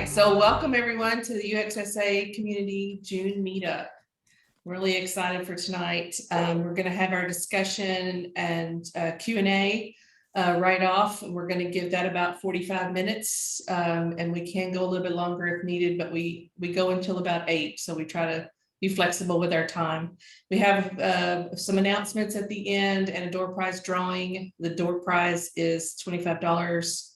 right, so welcome everyone to the UXSA Community June Meetup. Really excited for tonight. We're going to have our discussion and Q&A right off. We're going to give that about 45 minutes, and we can go a little bit longer if needed, but we go until about 8, so we try to be flexible with our time. We have some announcements at the end and a door prize drawing. The door prize is $25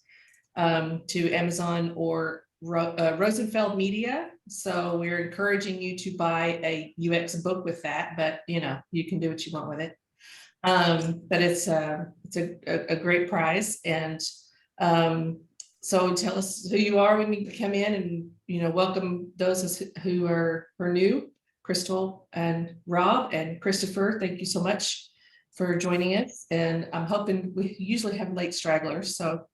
to Amazon or Rosenfeld Media. So we're encouraging you to buy a UX book with that, but you know, you can do what you want with it. But it's a great prize. And so tell us who you are when you come in, and you know, welcome those who are new. Crystal and Rob and Christopher, thank you so much for joining us. And I'm hoping we usually have late stragglers, so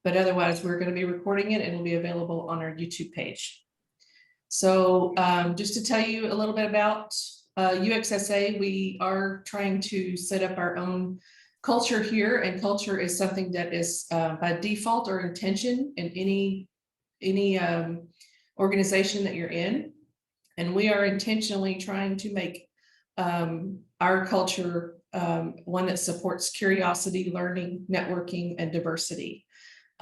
but otherwise we're going to be recording it and it'll be available on our YouTube page. So just to tell you a little bit about UXSA, we are trying to set up our own culture here, and culture is something that is by default or intention in any organization that you're in. And we are intentionally trying to make our culture one that supports curiosity, learning, networking, and diversity.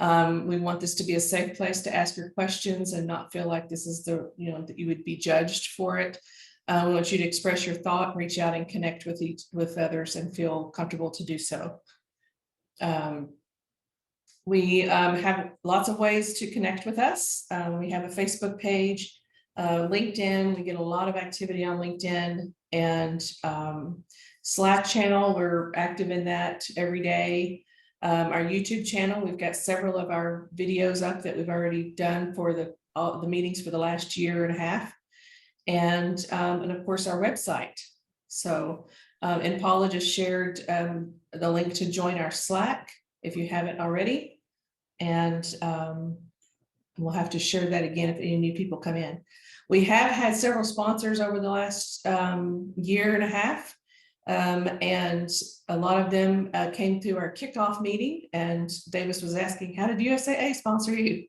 We want this to be a safe place to ask your questions and not feel like this is the, you know, that you would be judged for it. We want you to express your thought, reach out and connect with others and feel comfortable to do so. We have lots of ways to connect with us. We have a Facebook page, LinkedIn. We get a lot of activity on LinkedIn, and Slack channel. We're active in that every day. Our YouTube channel, we've got several of our videos up that we've already done for the meetings for the last year and a half. And of course our website. So, and Paula just shared the link to join our Slack if you haven't already. And we'll have to share that again if any new people come in. We have had several sponsors over the last year and a half. And a lot of them came to our kickoff meeting, and Davis was asking, how did USAA sponsor you?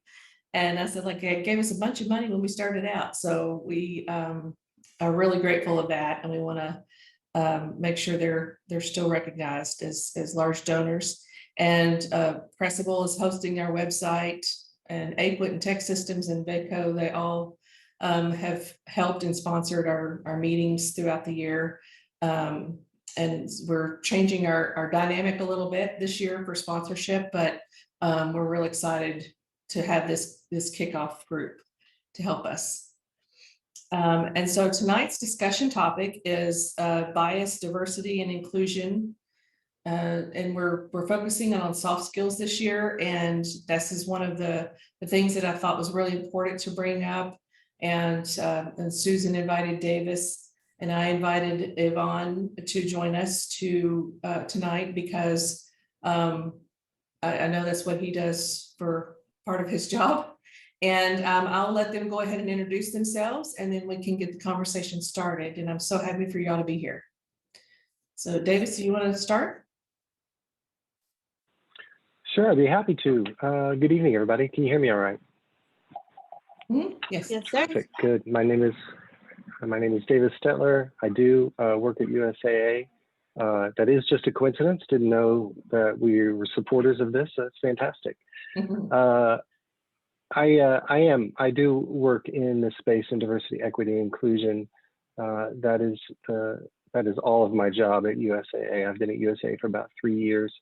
And I said, like, it gave us a bunch of money when we started out. So we are really grateful of that. And we want to make sure they're still recognized as large donors. And Pressable is hosting our website, and Aquit and Tech Systems and Vaco, they all have helped and sponsored our meetings throughout the year. And we're changing our dynamic a little bit this year for sponsorship, but we're really excited to have this kickoff group to help us. And so tonight's discussion topic is bias, diversity, and inclusion. And we're focusing on soft skills this year. And this is one of the things that I thought was really important to bring up. And Susan invited Davis, and I invited Yvonne to join us tonight because I know that's what he does for part of his job. And I'll let them go ahead and introduce themselves, and then we can get the conversation started. And I'm so happy for y'all to be here. So Davis, do you want to start? Sure, I'd be happy to. Good evening, everybody. Can you hear me all right? Mm-hmm. Yes. Yes, sir. Perfect. Good. My name is Davis Stetler. I do work at USAA. That is just a coincidence. Didn't know that we were supporters of this. So that's fantastic. Mm-hmm. I do work in the space in diversity, equity, and inclusion. That is all of my job at USAA. I've been at USAA for about 3 years,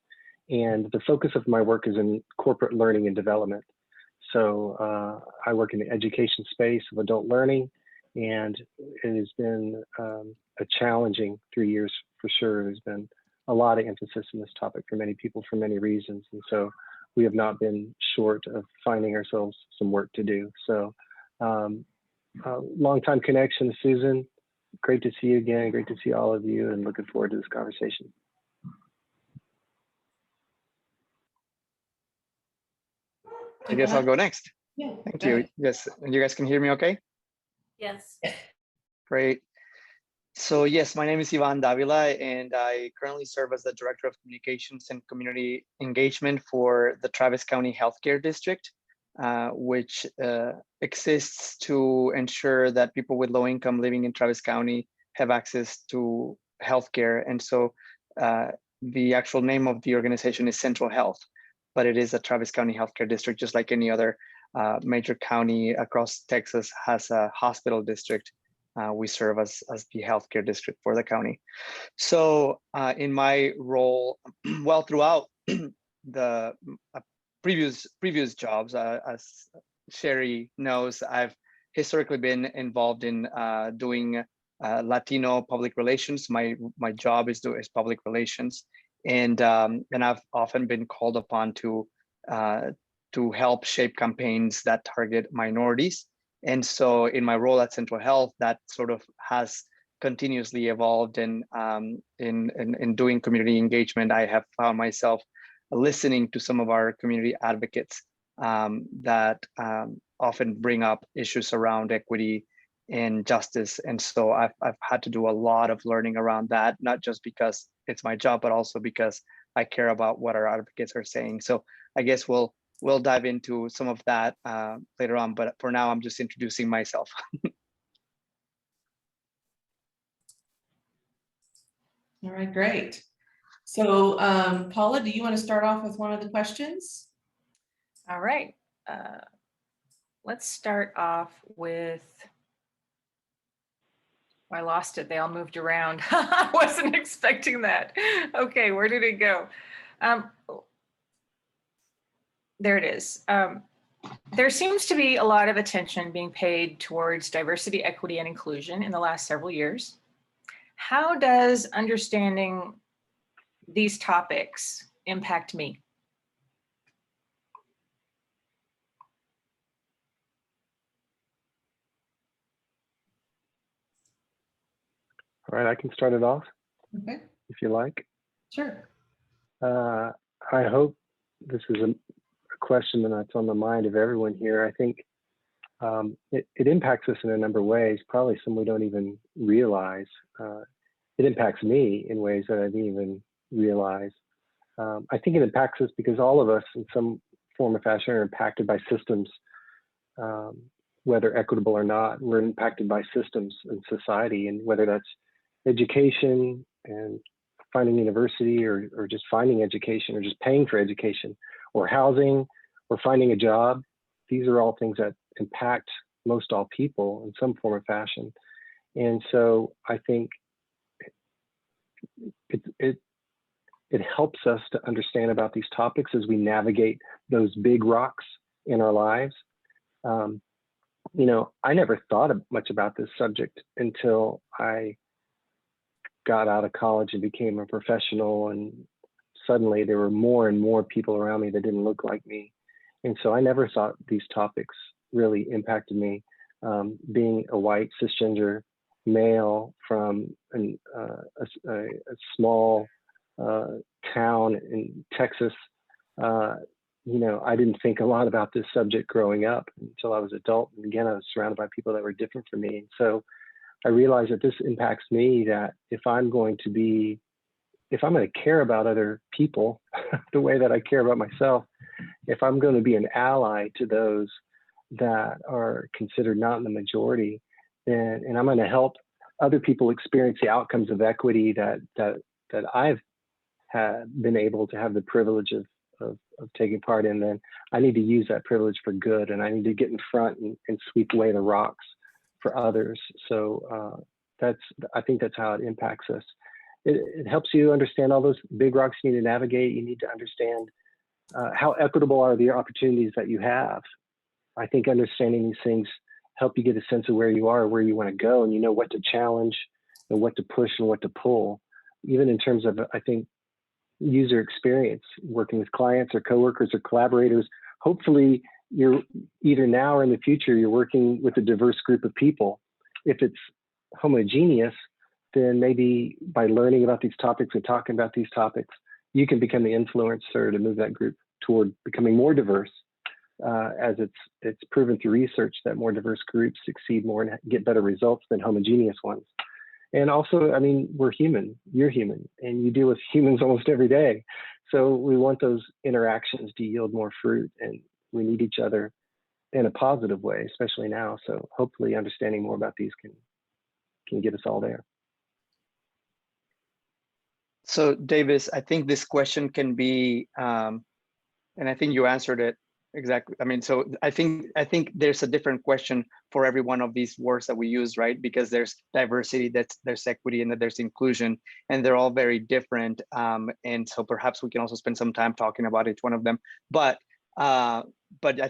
and the focus of my work is in corporate learning and development. So I work in the education space of adult learning, and it has been a challenging 3 years for sure. There's been a lot of emphasis on this topic for many people for many reasons. And so we have not been short of finding ourselves some work to do. So long-time connection, Susan. Great to see you again. Great to see all of you, and looking forward to this conversation. I guess I'll go next. Yeah. Thank you. Yes, and you guys can hear me okay? Yes. Great. So yes, my name is Ivan Davila, and I currently serve as the Director of Communications and Community Engagement for the Travis County Healthcare District. which exists to ensure that people with low income living in Travis County have access to healthcare. And so the actual name of the organization is Central Health, but it is a Travis County healthcare district, just like any other major county across Texas has a hospital district. We serve as the healthcare district for the county. So in my role, well, throughout the previous jobs, as Cherri knows, I've historically been involved in doing Latino public relations. My job is public relations, and I've often been called upon to help shape campaigns that target minorities. And so in my role at Central Health, that sort of has continuously evolved. And in doing community engagement, I have found myself listening to some of our community advocates that often bring up issues around equity and justice. And so I've had to do a lot of learning around that, not just because it's my job, but also because I care about what our advocates are saying. So I guess we'll dive into some of that later on, but for now, I'm just introducing myself. All right, great. So Paula, do you want to start off with one of the questions? All right. Let's start off with, I lost it. They all moved around. I wasn't expecting that. Okay, where did it go? There it is. There seems to be a lot of attention being paid towards diversity, equity, and inclusion in the last several years. How does understanding these topics impact me? All right, I can start it off Okay, if you like. sure. I hope this is a question that's on the mind of everyone here. I think it impacts us in a number of ways, probably some we don't even realize. It impacts me in ways that I didn't even realize. I think it impacts us because all of us in some form or fashion are impacted by systems, whether equitable or not. We're impacted by systems in society, and whether that's education and finding university, or just finding education, or just paying for education, or housing, or finding a job. These are all things that impact most all people in some form or fashion. And so I think it helps us to understand about these topics as we navigate those big rocks in our lives. You know, I never thought much about this subject until I got out of college and became a professional, and suddenly there were more and more people around me that didn't look like me. And so I never thought these topics really impacted me. Being a white cisgender male from a small town in Texas, you know, I didn't think a lot about this subject growing up until I was adult. And again, I was surrounded by people that were different from me. And so I realized that this impacts me, that if I'm going to care about other people the way that I care about myself, if I'm going to be an ally to those that are considered not in the majority, then, and I'm going to help other people experience the outcomes of equity that I've been able to have the privilege of taking part in, then I need to use that privilege for good, and I need to get in front and sweep away the rocks for others. So I think that's how it impacts us. It helps you understand all those big rocks you need to navigate. You need to understand how equitable are the opportunities that you have. I think understanding these things help you get a sense of where you are, where you want to go, and you know what to challenge and what to push and what to pull. Even in terms of, I think, user experience, working with clients or coworkers or collaborators. Hopefully, you're either now or in the future, you're working with a diverse group of people. If it's homogeneous, then it's by learning about these topics and talking about these topics, you can become the influencer to move that group toward becoming more diverse, as it's proven through research that more diverse groups succeed more and get better results than homogeneous ones. And also, I mean, we're human, you're human, and you deal with humans almost every day. So we want those interactions to yield more fruit, and we need each other in a positive way, especially now. So hopefully understanding more about these can get us all there. So Davis, I think this question can be, and I think you answered it exactly. I mean, so I think there's a different question for every one of these words that we use, right? Because there's diversity, there's equity, and then there's inclusion, and they're all very different. And so perhaps we can also spend some time talking about each one of them. But I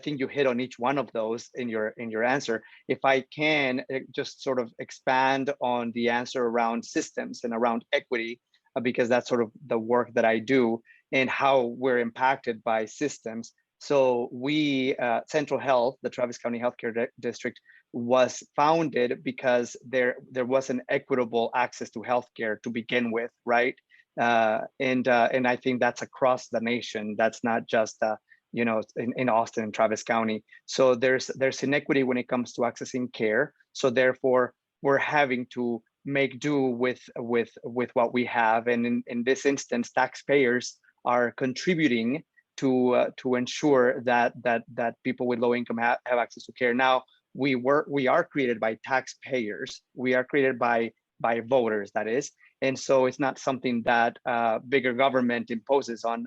think you hit on each one of those in your answer. If I can just sort of expand on the answer around systems and around equity, because that's sort of the work that I do and how we're impacted by systems. So we, Central Health, the Travis County Healthcare District, was founded because there was an equitable access to healthcare to begin with, right? And I think that's across the nation. That's not just you know, in Austin and Travis County. So there's inequity when it comes to accessing care. So therefore, we're having to make do with what we have, and in this instance, taxpayers are contributing to ensure that people with low income have access to care. Now, we are created by taxpayers. We are created by voters, that is, and so it's not something that bigger government imposes on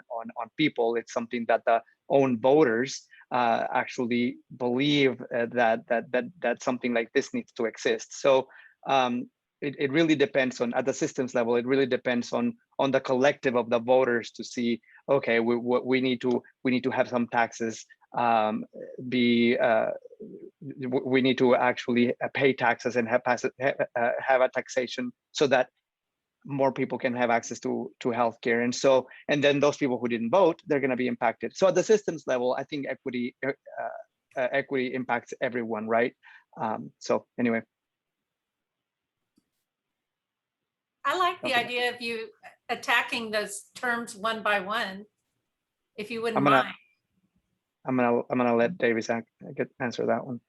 people. It's something that the own voters actually believe that something like this needs to exist. So it really depends on, at the systems level, it really depends on the collective of the voters to see, okay, we need to have some taxes, we need to actually pay taxes and have a taxation so that more people can have access to healthcare. And then those people who didn't vote, they're going to be impacted. So at the systems level, I think equity impacts everyone, right? So anyway. I like the idea of you attacking those terms one by one, if you wouldn't mind. I'm gonna let Davis answer that one.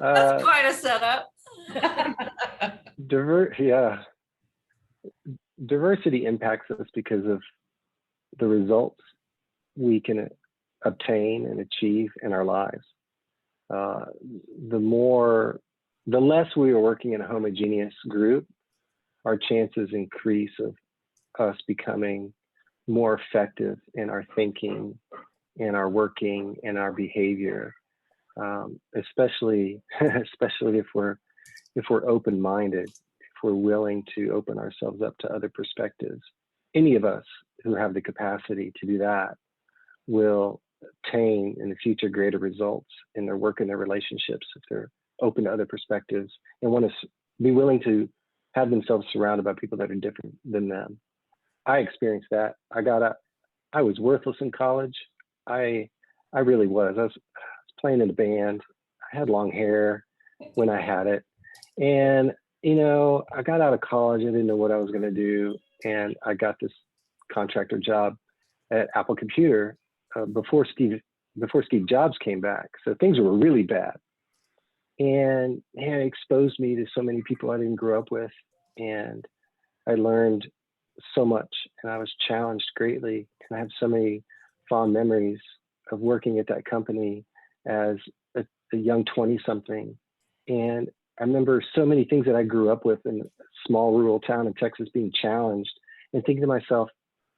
That's quite a setup. Diversity impacts us because of the results we can obtain and achieve in our lives. The less we are working in a homogeneous group, our chances increase of us becoming more effective in our thinking, in our working, in our behavior, especially if we're open-minded, if we're willing to open ourselves up to other perspectives. Any of us who have the capacity to do that will obtain in the future greater results in their work and their relationships if they're open to other perspectives and want to be willing to have themselves surrounded by people that are different than them. I experienced that. I was worthless in college. I really was. I was playing in a band. I had long hair when I had it. And, you know, I got out of college. I didn't know what I was going to do. And I got this contractor job at Apple Computer before Steve Jobs came back. So things were really bad. And it exposed me to so many people I didn't grow up with. And I learned so much, and I was challenged greatly. And I have so many fond memories of working at that company as a young 20-something. And I remember so many things that I grew up with in a small rural town in Texas being challenged and thinking to myself,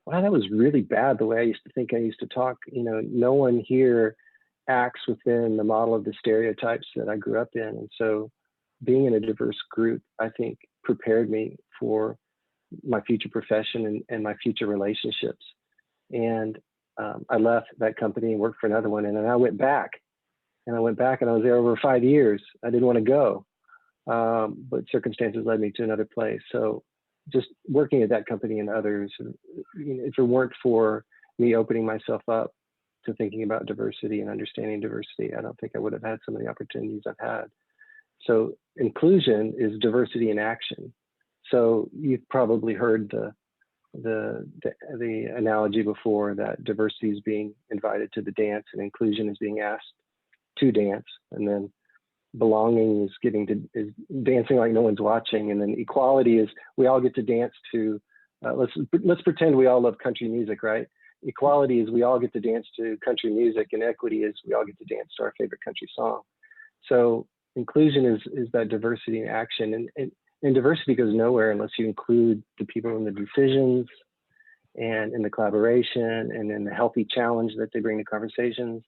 wow, that was really bad the way I used to think I used to talk. You know, no one here acts within the model of the stereotypes that I grew up in. And so being in a diverse group, I think, prepared me for my future profession and my future relationships. And I left that company and worked for another one. And then I went back and I was there over 5 years. I didn't want to go, but circumstances led me to another place. So just working at that company and others, if it weren't for me opening myself up to thinking about diversity and understanding diversity, I don't think I would have had some of the opportunities I've had. So inclusion is diversity in action. So you've probably heard the analogy before that diversity is being invited to the dance and inclusion is being asked to dance, and then belonging is dancing like no one's watching, and then equality is we all get to dance to let's pretend we all love country music, right? equality is we all get to dance to country music, and equity is we all get to dance to our favorite country song. So inclusion is that diversity in action, and diversity goes nowhere unless you include the people in the decisions and in the collaboration and in the healthy challenge that they bring to conversations.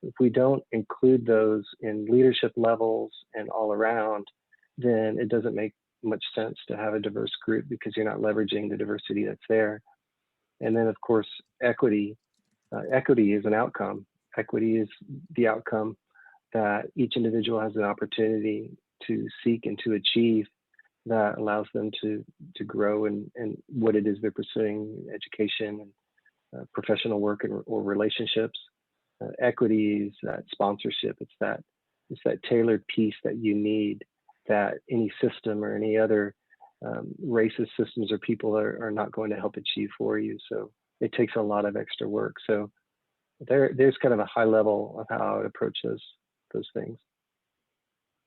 If we don't include those in leadership levels and all around, then it doesn't make much sense to have a diverse group, because you're not leveraging the diversity that's there. And then of course, equity. Equity is an outcome. Equity is the outcome that each individual has an opportunity to seek and to achieve, that allows them to grow in what it is they're pursuing, education and professional work or relationships. Equity is that sponsorship. It's that tailored piece that you need, that any system or any other racist systems or people are not going to help achieve for you. So it takes a lot of extra work. So there's kind of a high level of how I would approach those things,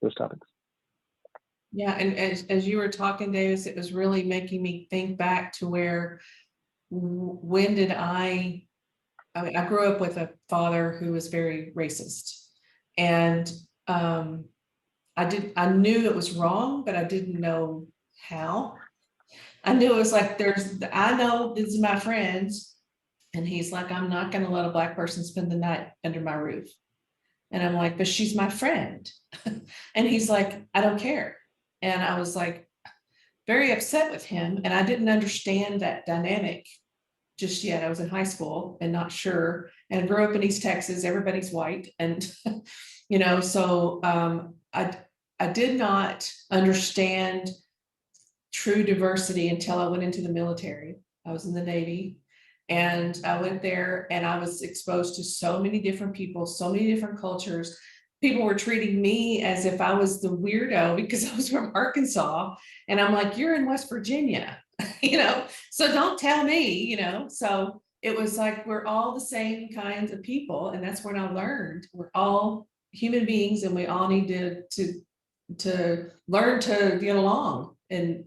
those topics. Yeah, and as you were talking, Davis, it was really making me think back to where, when did I mean, I grew up with a father who was very racist, and I knew it was wrong, but I didn't know how. I knew it was like, I know this is my friends, and he's like, I'm not going to let a Black person spend the night under my roof. And I'm like, but she's my friend. And he's like, I don't care. And I was like, very upset with him. And I didn't understand that dynamic just yet. I was in high school and not sure. And I grew up in East Texas, everybody's white. And, you know, so I did not understand true diversity until I went into the military. I was in the Navy, and I went there and I was exposed to so many different people, so many different cultures. People were treating me as if I was the weirdo because I was from Arkansas. And I'm like, you're in West Virginia, you know, so don't tell me, you know. So it was like, we're all the same kinds of people. And that's when I learned we're all human beings, and we all need to learn to get along. And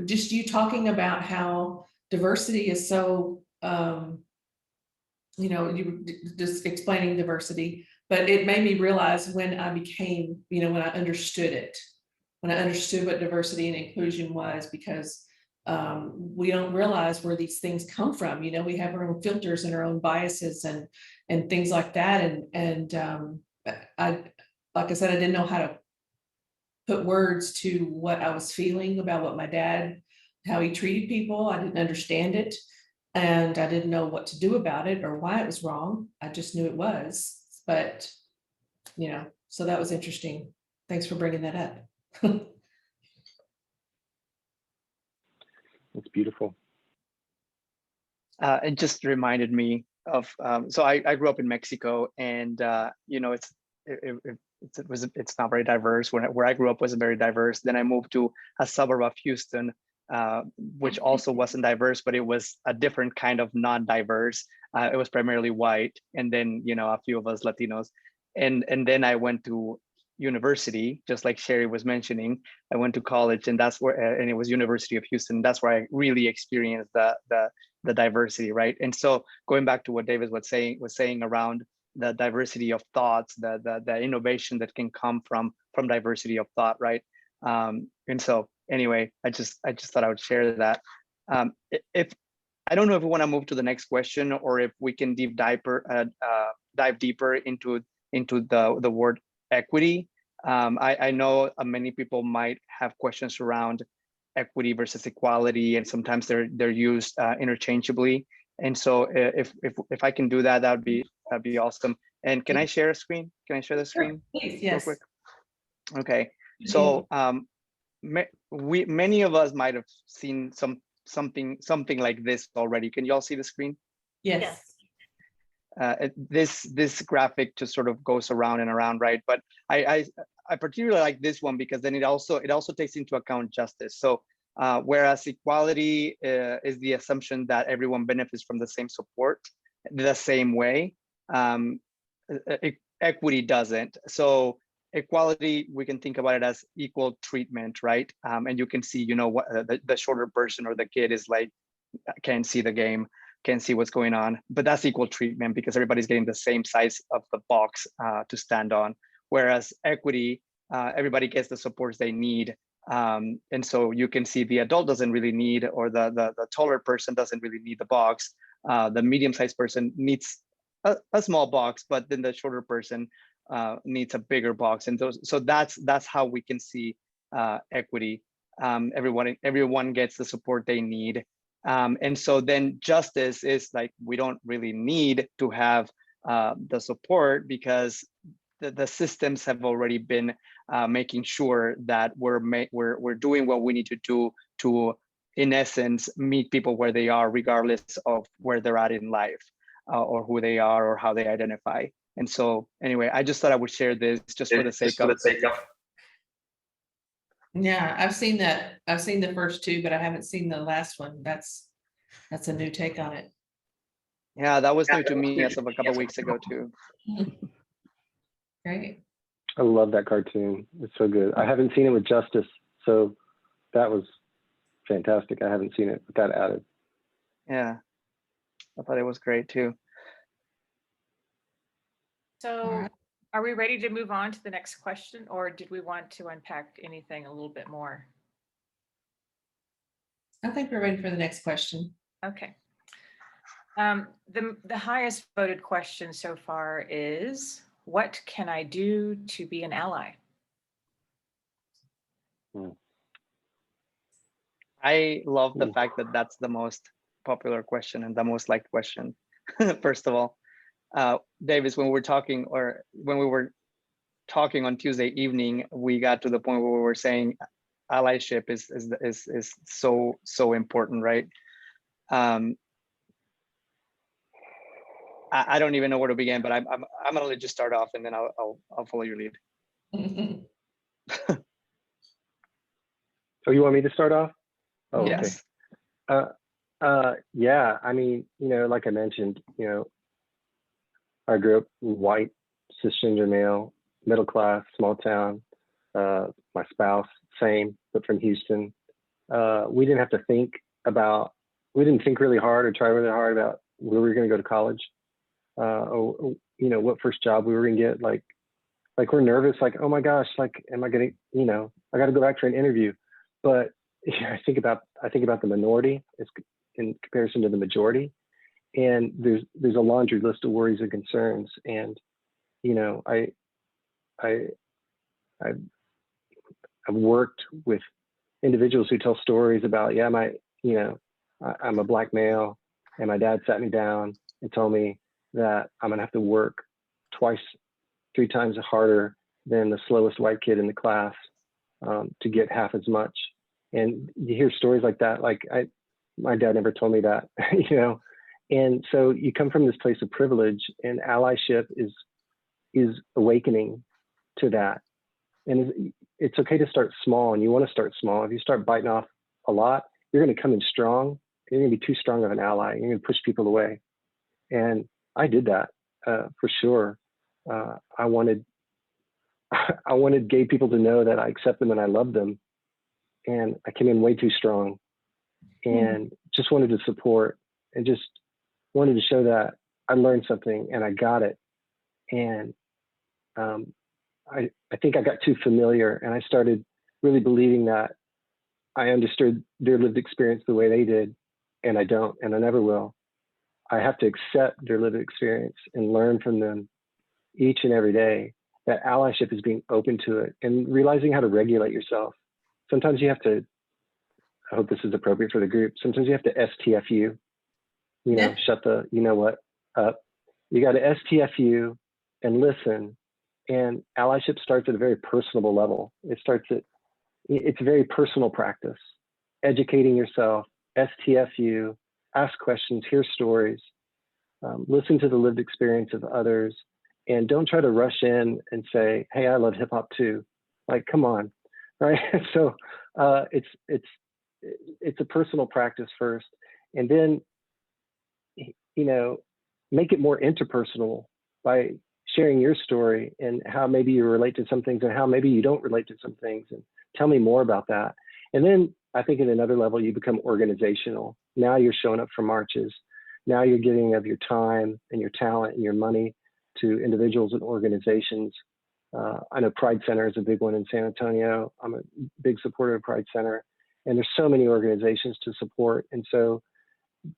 just you talking about how diversity is so, you know, you were just explaining diversity, but it made me realize when I became, you know, when I understood it, when I understood what diversity and inclusion was, because we don't realize where these things come from. You know, we have our own filters and our own biases and things like that. And like I said, I didn't know how to put words to what I was feeling about what my dad, how he treated people. I didn't understand it, and I didn't know what to do about it or why it was wrong. I just knew it was, but, you know, so that was interesting. Thanks for bringing that up. It's beautiful. It just reminded me of, so I grew up in Mexico, and you know, it's not very diverse. Where I grew up wasn't very diverse. Then I moved to a suburb of Houston, which also wasn't diverse, but it was a different kind of non-diverse. It was primarily white, and then, you know, a few of us Latinos, and then I went to university, just like Cherri was mentioning. I went to college, and that's where, and it was University of Houston. That's where I really experienced the diversity, right? And so going back to what David was saying around the diversity of thoughts, the innovation that can come from diversity of thought, right? And so anyway, I just thought I would share that. If I don't know if we want to move to the next question, or if we can dive deeper into the word equity. I know many people might have questions around equity versus equality, and sometimes they're used interchangeably. And so if I can do that, that'd be awesome. And can I share a screen? Can I share the screen? Sure, please, yes. Real quick? Okay. So many of us might have seen something like this already. Can you all see the screen? Yes. This graphic just sort of goes around and around, right? But I particularly like this one because then it also takes into account justice. So whereas equality is the assumption that everyone benefits from the same support the same way, equity doesn't. So equality, we can think about it as equal treatment, right? And you can see, you know, what the shorter person or the kid is like, can't see the game. can see what's going on, but that's equal treatment because everybody's getting the same size of the box to stand on. Whereas equity, everybody gets the supports they need. And so you can see the adult doesn't really need, or the taller person doesn't really need the box. The medium-sized person needs a small box, but then the shorter person needs a bigger box. And so that's how we can see equity. Everyone gets the support they need. And so then justice is like, we don't really need to have the support because the systems have already been making sure that we're doing what we need to do to, in essence, meet people where they are, regardless of where they're at in life or who they are or how they identify. And so anyway, I just thought I would share this just for the sake of. Yeah, I've seen that. I've seen the first two, but I haven't seen the last one. That's a new take on it. Yeah, that was new to me as of a couple of weeks ago too. Great. I love that cartoon. It's so good. I haven't seen it with Justice, so that was fantastic. I haven't seen it with that added. Yeah, I thought it was great too. So are we ready to move on to the next question, or did we want to unpack anything a little bit more? I think we're ready for the next question. Okay. The highest voted question so far is, what can I do to be an ally? I love the fact that that's the most popular question and the most liked question. First of all, Davis, when we were talking on Tuesday evening, we got to the point where we were saying allyship is so important, right? I don't even know where to begin, but I'm gonna let you start off, and then I'll follow your lead. Oh, you want me to start off? Oh, yes. Okay. Yeah, I mean, like I mentioned, I grew up white, cisgender male, middle class, small town. My spouse, same, but from Houston. We didn't have to think really hard or try really hard about where we were going to go to college, or what first job we were going to get. Like we're nervous, like, oh my gosh, like, am I going to, I got to go back for an interview. But I think about the minority in comparison to the majority, and there's a laundry list of worries and concerns. And I've worked with individuals who tell stories about, I'm a Black male, and my dad sat me down and told me that I'm gonna have to work 2-3 times harder than the slowest white kid in the class to get half as much. And you hear stories like that. Like my dad never told me that, And so you come from this place of privilege, and allyship is awakening to that. And it's okay to start small, and you want to start small. If you start biting off a lot, you're going to come in strong. You're going to be too strong of an ally. You're going to push people away. And I did that for sure. I wanted gay people to know that I accept them and I love them. And I came in way too strong, and just wanted to support, and just wanted to show that I learned something and I got it. And I think I got too familiar, and I started really believing that I understood their lived experience the way they did, and I don't, and I never will. I have to accept their lived experience and learn from them each and every day. That allyship is being open to it and realizing how to regulate yourself. Sometimes you have to, I hope this is appropriate for the group, sometimes you have to STFU, shut the, what, up. You got to STFU and listen. And allyship starts at a very personable level. It's a very personal practice. Educating yourself, STFU, ask questions, hear stories, listen to the lived experience of others, and don't try to rush in and say, hey, I love hip hop too. Like, come on, right? So it's a personal practice first, and then, make it more interpersonal by sharing your story and how maybe you relate to some things and how maybe you don't relate to some things, and tell me more about that. And then I think at another level, you become organizational. Now you're showing up for marches. Now you're giving of your time and your talent and your money to individuals and organizations. I know Pride Center is a big one in San Antonio. I'm a big supporter of Pride Center, and there's so many organizations to support. And so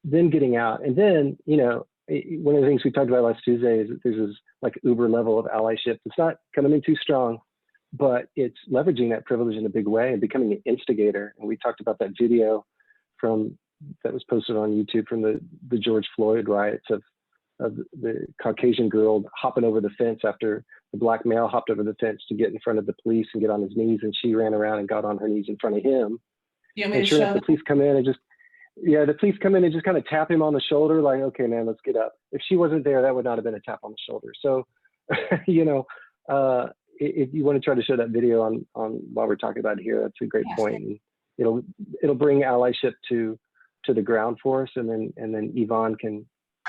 then getting out, and then, you know, one of the things we talked about last Tuesday is that there's this like Uber level of allyship. It's not coming in too strong, but it's leveraging that privilege in a big way and becoming an instigator. And we talked about that video that was posted on YouTube from the George Floyd riots of the Caucasian girl hopping over the fence after the black male hopped over the fence to get in front of the police and get on his knees, and she ran around and got on her knees in front of him. And sure enough, the police come in and just kind of tap him on the shoulder, like, okay, man, let's get up. If she wasn't there, that would not have been a tap on the shoulder. So, you know, if you want to try to show that video on while we're talking about it here, that's a great point. And it'll bring allyship to the ground for us, and then Yvonne can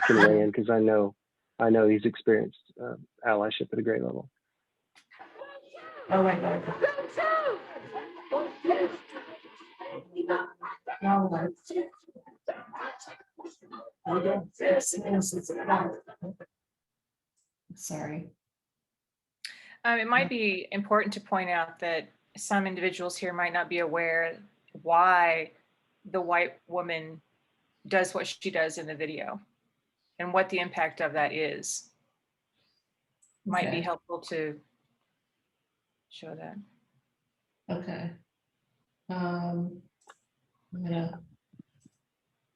weigh in, because I know he's experienced allyship at a great level. Oh my God. Sorry. It might be important to point out that some individuals here might not be aware why the white woman does what she does in the video and what the impact of that is. Might be helpful to show that. Okay.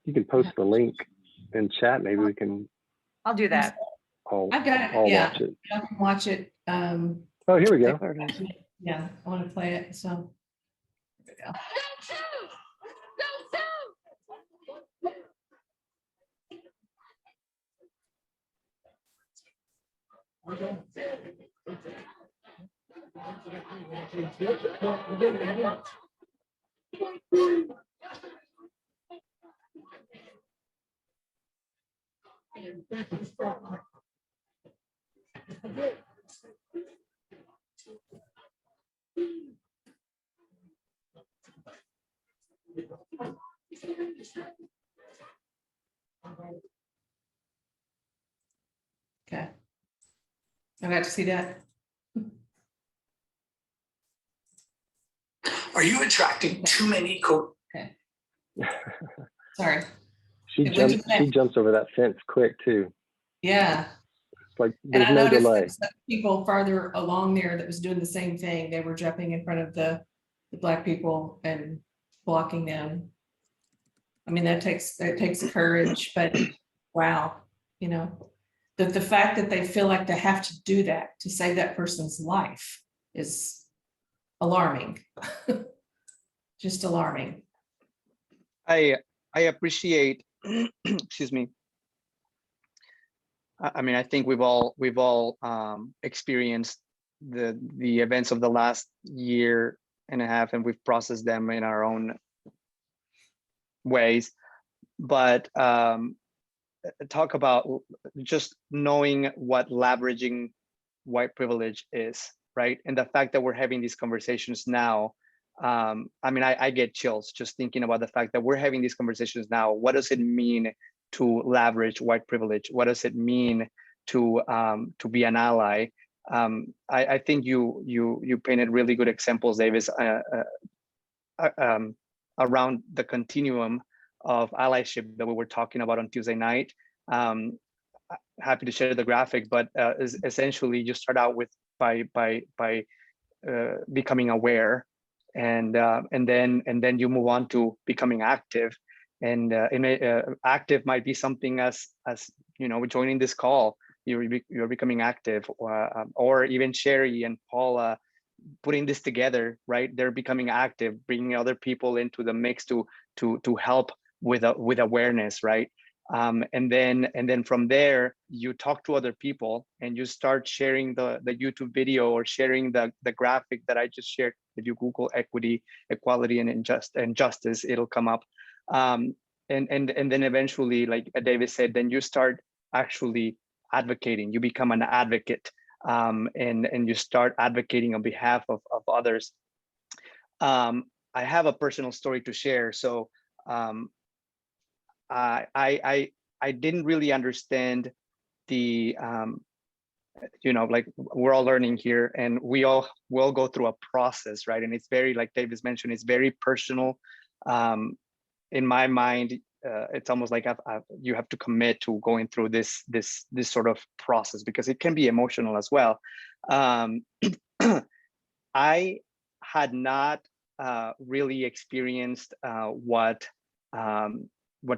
You can post the link in chat. Maybe we can. I'll do that. I've got it. Watch it. I can watch it. Oh, here we go. Yeah, I want to play it. So here we go. Okay. I got to see that. Are you attracting too many Okay. Sorry. She jumps over that fence quick too. Yeah. It's like And there's I no noticed delay. there was some people farther along there that was doing the same thing. They were jumping in front of the black people and blocking them. I mean, that takes courage, but wow, you know, the fact that they feel like they have to do that to save that person's life is alarming. Just alarming. I appreciate, excuse me. I mean, I think we've all experienced the events of the last year and a half, and we've processed them in our own ways. But talk about just knowing what leveraging white privilege is, right? And the fact that we're having these conversations now. I mean, I get chills just thinking about the fact that we're having these conversations now. What does it mean to leverage white privilege? What does it mean to be an ally? I think you painted really good examples, Davis, around the continuum of allyship that we were talking about on Tuesday night. Happy to share the graphic, but essentially you start out with by becoming aware. And then you move on to becoming active, and active might be something as you know, joining this call. You're becoming active, or even Cherri and Paula putting this together, right? They're becoming active, bringing other people into the mix to help with awareness, right? And then from there you talk to other people and you start sharing the YouTube video or sharing the graphic that I just shared. If you Google equity, equality, and justice, it'll come up. And then eventually, like David said, then you start actually advocating. You become an advocate, and you start advocating on behalf of others. I have a personal story to share. So I I didn't really understand the, like we're all learning here, and we all will go through a process, right? And it's very, like Davis mentioned, it's very personal. In my mind, it's almost like you have to commit to going through this sort of process, because it can be emotional as well. I had not really experienced what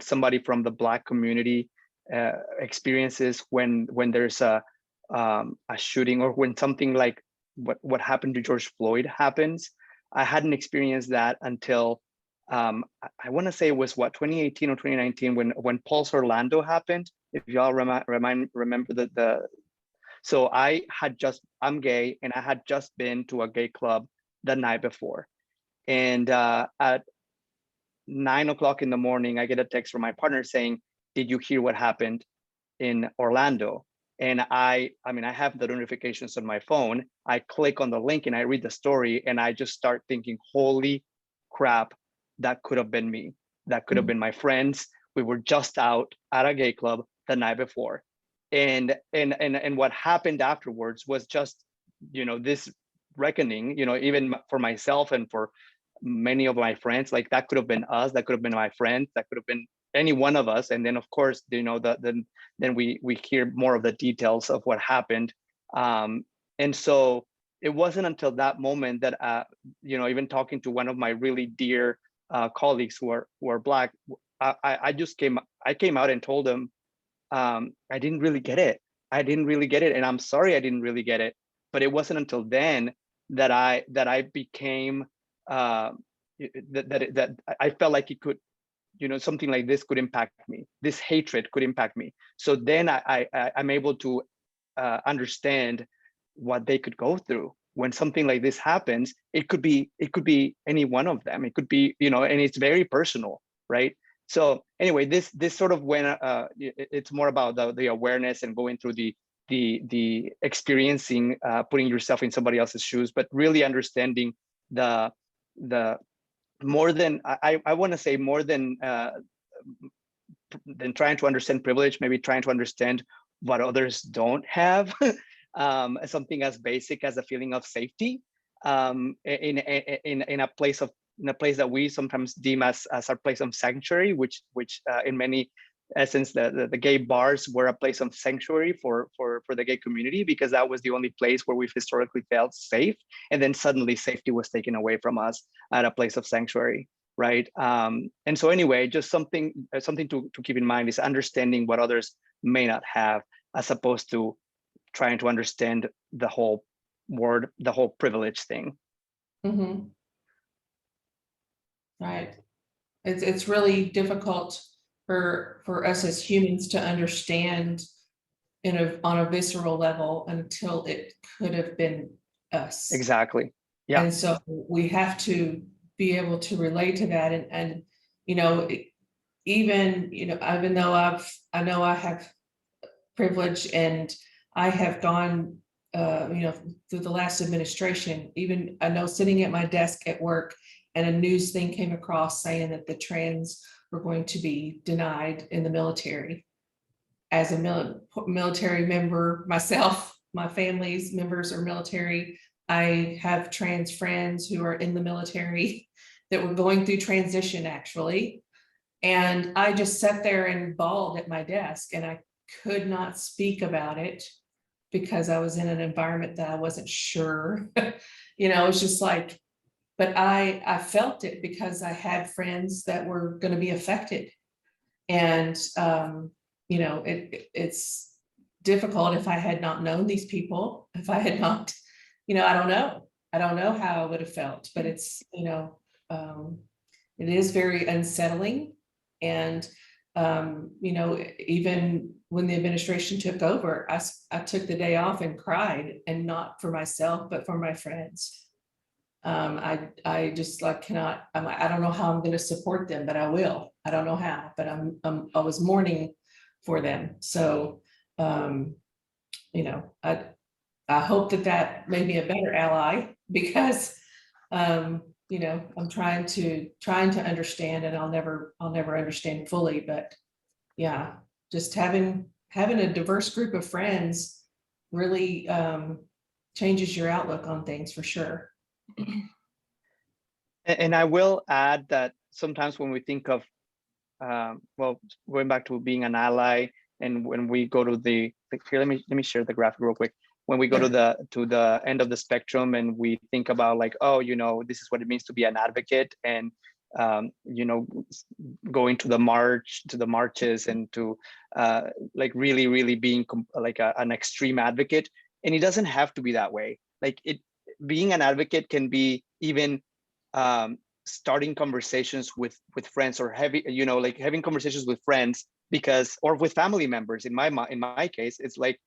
somebody from the Black community experiences when there's a shooting, or when something like what happened to George Floyd happens. I hadn't experienced that until I want to say it was 2018 or 2019 when Pulse Orlando happened. If y'all remember so I'm gay, and I had just been to a gay club the night before, and at 9 o'clock in the morning, I get a text from my partner saying, "Did you hear what happened in Orlando?" And I have the notifications on my phone. I click on the link and I read the story, and I just start thinking, holy crap, that could have been me. That could have been my friends. We were just out at a gay club the night before. And what happened afterwards was just, this reckoning, even for myself and for many of my friends, like that could have been us, that could have been my friends, that could have been any one of us. And then of course, then we hear more of the details of what happened. And so it wasn't until that moment that, even talking to one of my really dear colleagues who are Black, I came out and told them, I didn't really get it. And I'm sorry I didn't really get it. But it wasn't until then that I became, that I felt like it could, something like this could impact me. This hatred could impact me. So then I'm able to understand what they could go through when something like this happens. It could be any one of them. It could be, and it's very personal, right? So anyway, this sort of when it's more about the awareness and going through the experiencing, putting yourself in somebody else's shoes, but really understanding the more than I want to say more than trying to understand privilege, maybe trying to understand what others don't have. Something as basic as a feeling of safety in a place that we sometimes deem as our place of sanctuary, which in many essence the gay bars were a place of sanctuary for the gay community, because that was the only place where we've historically felt safe, and then suddenly safety was taken away from us at a place of sanctuary, right? And so anyway, just something to keep in mind is understanding what others may not have, as opposed to trying to understand the whole privilege thing. Mm-hmm. Right. It's really difficult for us as humans to understand on a visceral level until it could have been us. Exactly. Yeah. And so we have to be able to relate to that, and even though I know I have privilege, and I have gone through the last administration. Even I know sitting at my desk at work, and a news thing came across saying that the trans were going to be denied in the military. As a military member myself, my family's members are military. I have trans friends who are in the military that were going through transition, actually. And I just sat there and bawled at my desk, and I could not speak about it because I was in an environment that I wasn't sure. It was just like, but I felt it because I had friends that were going to be affected. And, it's difficult if I had not known these people, if I had not, I don't know how I would have felt, but it's, it is very unsettling. And, even when the administration took over, I took the day off and cried, and not for myself, but for my friends. I just cannot, I don't know how I'm going to support them, but I will. I don't know how, but I was mourning for them. So, I hope that made me a better ally, because, I'm trying to understand, and I'll never understand fully, but yeah, just having a diverse group of friends really changes your outlook on things for sure. And I will add that sometimes when we think of, well, going back to being an ally, and when we go to the, here, let me share the graphic real quick. When we go to the end of the spectrum and we think about like, oh, you know, this is what it means to be an advocate, and you know, going to the marches and to like really being like an extreme advocate. And it doesn't have to be that way. Like being an advocate can be even starting conversations with friends, or having conversations with friends, because, or with family members. In my case, it's like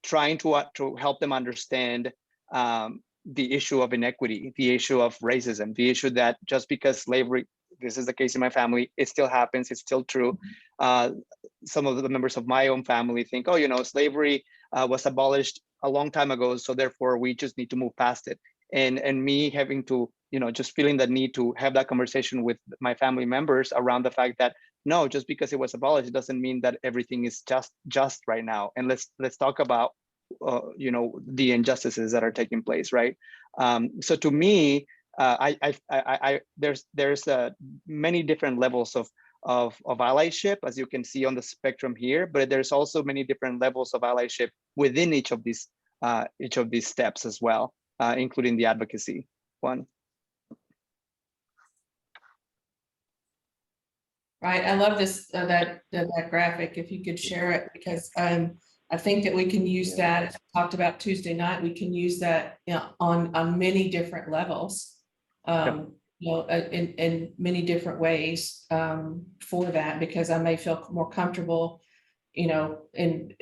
trying to help them understand the issue of inequity, the issue of racism, the issue that just because slavery, this is the case in my family, it still happens, it's still true. Some of the members of my own family think, oh, you know, slavery was abolished a long time ago, so therefore we just need to move past it. And me having to, you know, just feeling the need to have that conversation with my family members around the fact that, no, just because it was abolished, it doesn't mean that everything is just right now. And let's talk about, you know, the injustices that are taking place, right? So to me, there's many different levels of allyship, as you can see on the spectrum here, but there's also many different levels of allyship within each of these steps as well, including the advocacy one. Right, I love this, that graphic, if you could share it, because I think that we can use that, as we talked about Tuesday night, we can use that, you know, on many different levels, you know, in many different ways for that, because I may feel more comfortable, you know, in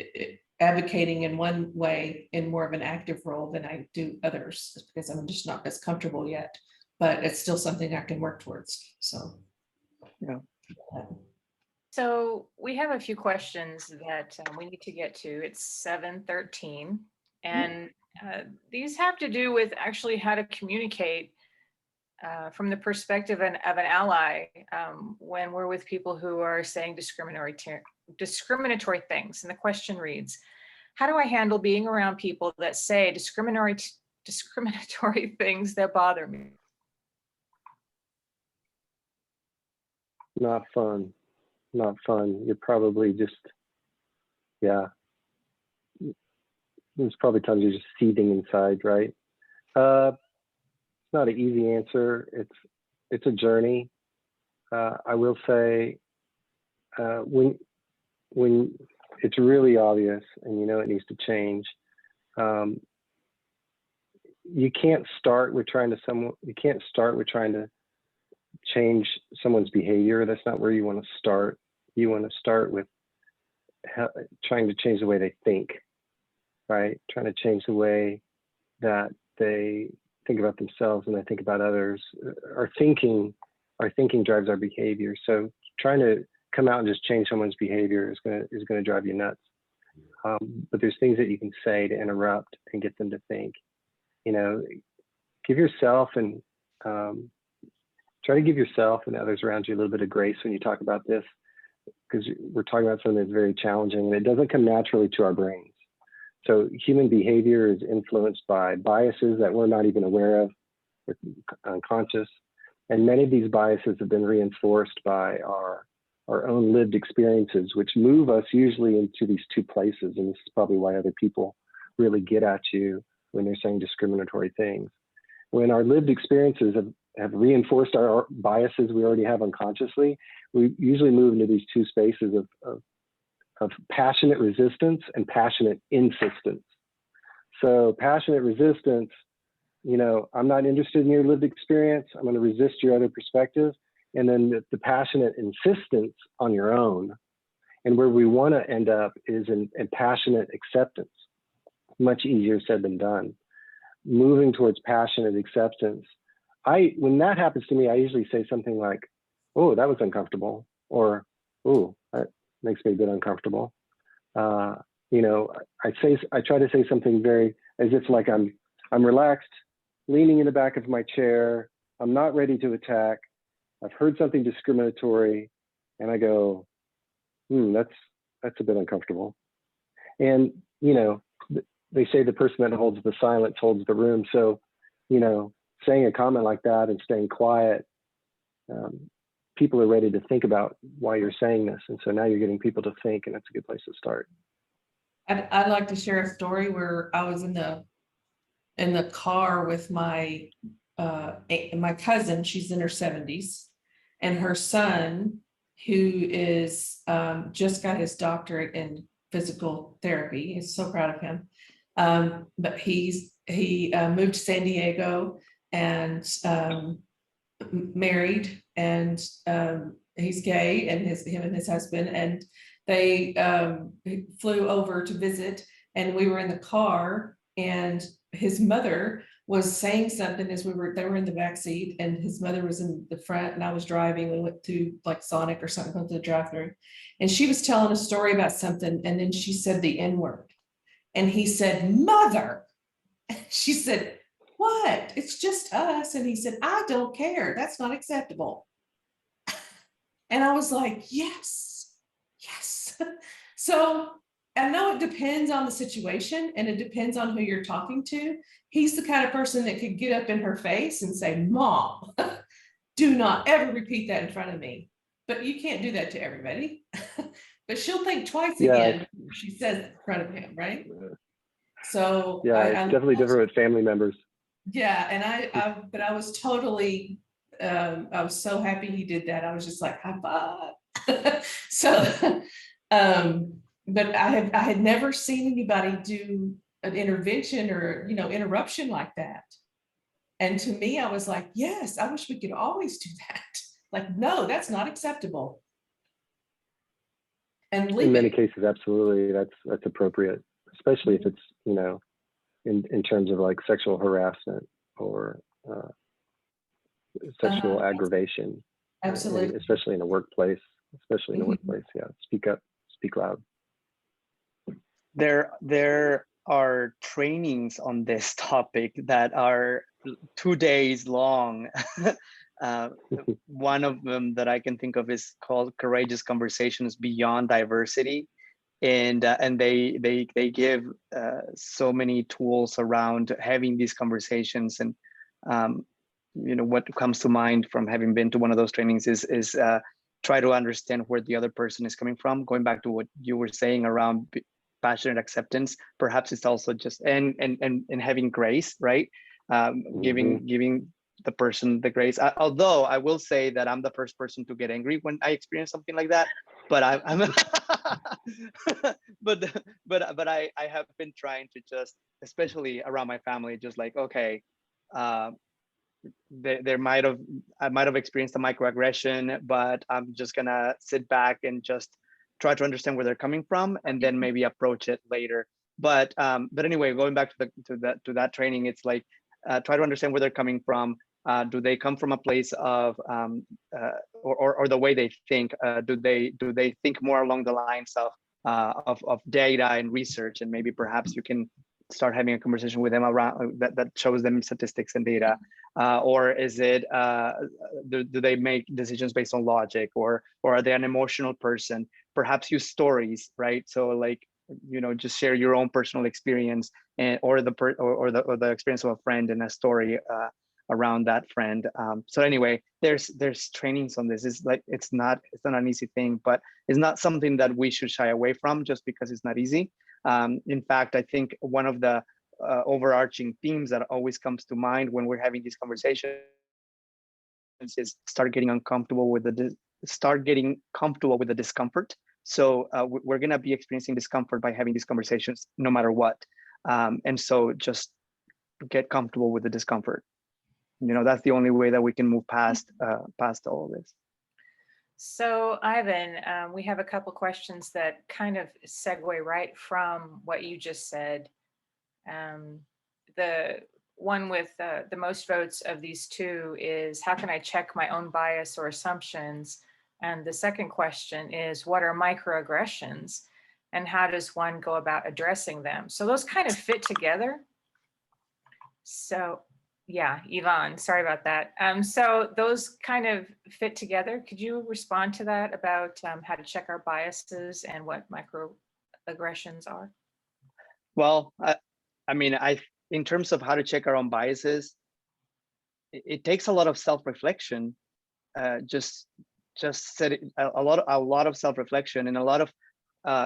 advocating in one way in more of an active role than I do others, because I'm just not as comfortable yet, but it's still something I can work towards, so. Yeah. So we have a few questions that we need to get to. It's 7:13, and these have to do with actually how to communicate from the perspective of an ally when we're with people who are saying discriminatory things. And the question reads, how do I handle being around people that say discriminatory things that bother me? Not fun. Not fun. You're probably just, yeah. There's probably times you're just seething inside, right? It's not an easy answer. It's a journey. I will say, when it's really obvious and you know it needs to change, you can't start with trying to change someone's behavior. That's not where you want to start. You want to start with trying to change the way they think, right? Trying to change the way that they think about themselves and they think about others. Our thinking drives our behavior. So trying to come out and just change someone's behavior is going to drive you nuts. But there's things that you can say to interrupt and get them to think. You know, give yourself and try to give yourself and others around you a little bit of grace when you talk about this, because we're talking about something that's very challenging and it doesn't come naturally to our brains. So human behavior is influenced by biases that we're not even aware of, we're unconscious. And many of these biases have been reinforced by our own lived experiences, which move us usually into these two places. And this is probably why other people really get at you when they're saying discriminatory things. When our lived experiences have reinforced our biases we already have unconsciously, we usually move into these two spaces of passionate resistance and passionate insistence. So passionate resistance, you know, I'm not interested in your lived experience. I'm going to resist your other perspective. And then the passionate insistence on your own. And where we want to end up is in passionate acceptance. Much easier said than done. Moving towards passionate acceptance. When that happens to me, I usually say something like, oh, that was uncomfortable, or, oh, that makes me a bit uncomfortable. You know, I try to say something very, as if like I'm relaxed, leaning in the back of my chair. I'm not ready to attack. I've heard something discriminatory, and I go, that's that's a bit uncomfortable. And, they say the person that holds the silence holds the room. So, saying a comment like that and staying quiet, people are ready to think about why you're saying this. And so now you're getting people to think, and that's a good place to start. I'd like to share a story where I was in the car with my cousin. She's in her 70s, and her son, who is just got his doctorate in physical therapy. He's so proud of him. But he moved to San Diego and married, and he's gay, and him and his husband, and they flew over to visit, and we were in the car, and his mother was saying something as they were in the back seat, and his mother was in the front, and I was driving. We went to like Sonic or something, went to the drive-thru, and she was telling a story about something, and then she said the N-word, and he said, "Mother." She said, "What? It's just us." And he said, "I don't care. That's not acceptable." And I was like, yes. So I know it depends on the situation, and it depends on who you're talking to. He's the kind of person that could get up in her face and say, "Mom, do not ever repeat that in front of me." But you can't do that to everybody. But she'll think twice again before she says it in front of him, right? So yeah, it's definitely different with family members. Yeah, and but I was totally, I was so happy he did that. I was just like, high five. So, but I had never seen anybody do an intervention or, interruption like that. And to me, I was like, yes, I wish we could always do that. Like, no, that's not acceptable. And in many cases, absolutely, that's appropriate, especially if it's, in terms of like sexual harassment or sexual aggravation. Absolutely. Especially in the workplace, yeah, speak up, speak loud. There are trainings on this topic that are 2 days long. One of them that I can think of is called Courageous Conversations Beyond Diversity. And they give so many tools around having these conversations. And what comes to mind from having been to one of those trainings is try to understand where the other person is coming from. Going back to what you were saying around passionate acceptance, perhaps it's also just and having grace, right? Giving the person the grace. Although I will say that I'm the first person to get angry when I experience something like that. But I'm but I have been trying to just, especially around my family, just like, okay, I might have experienced a microaggression, but I'm just gonna sit back and just try to understand where they're coming from, and then maybe approach it later. But anyway, going back to that training, it's like try to understand where they're coming from. Do they come from a place of or the way they think? Do they think more along the lines of data and research, and maybe perhaps you can start having a conversation with them around that shows them statistics and data, or is it do they make decisions based on logic, or are they an emotional person? Perhaps use stories, right? So like, just share your own personal experience, and or the experience of a friend and a story around that friend. So anyway, there's trainings on this. It's not an easy thing, but it's not something that we should shy away from just because it's not easy. In fact, I think one of the overarching themes that always comes to mind when we're having these conversations is start getting comfortable with the discomfort. So we're going to be experiencing discomfort by having these conversations no matter what. And so just get comfortable with the discomfort. That's the only way that we can move past all of this. So Ivan, we have a couple questions that kind of segue right from what you just said. The one with the most votes of these two is, how can I check my own bias or assumptions? And the second question is, what are microaggressions and how does one go about addressing them? So those kind of fit together. So Yeah, Yvonne, sorry about that. So those kind of fit together. Could you respond to that about how to check our biases and what microaggressions are? Well, I mean, in terms of how to check our own biases, it takes a lot of self-reflection. Just set a lot of self-reflection and a lot of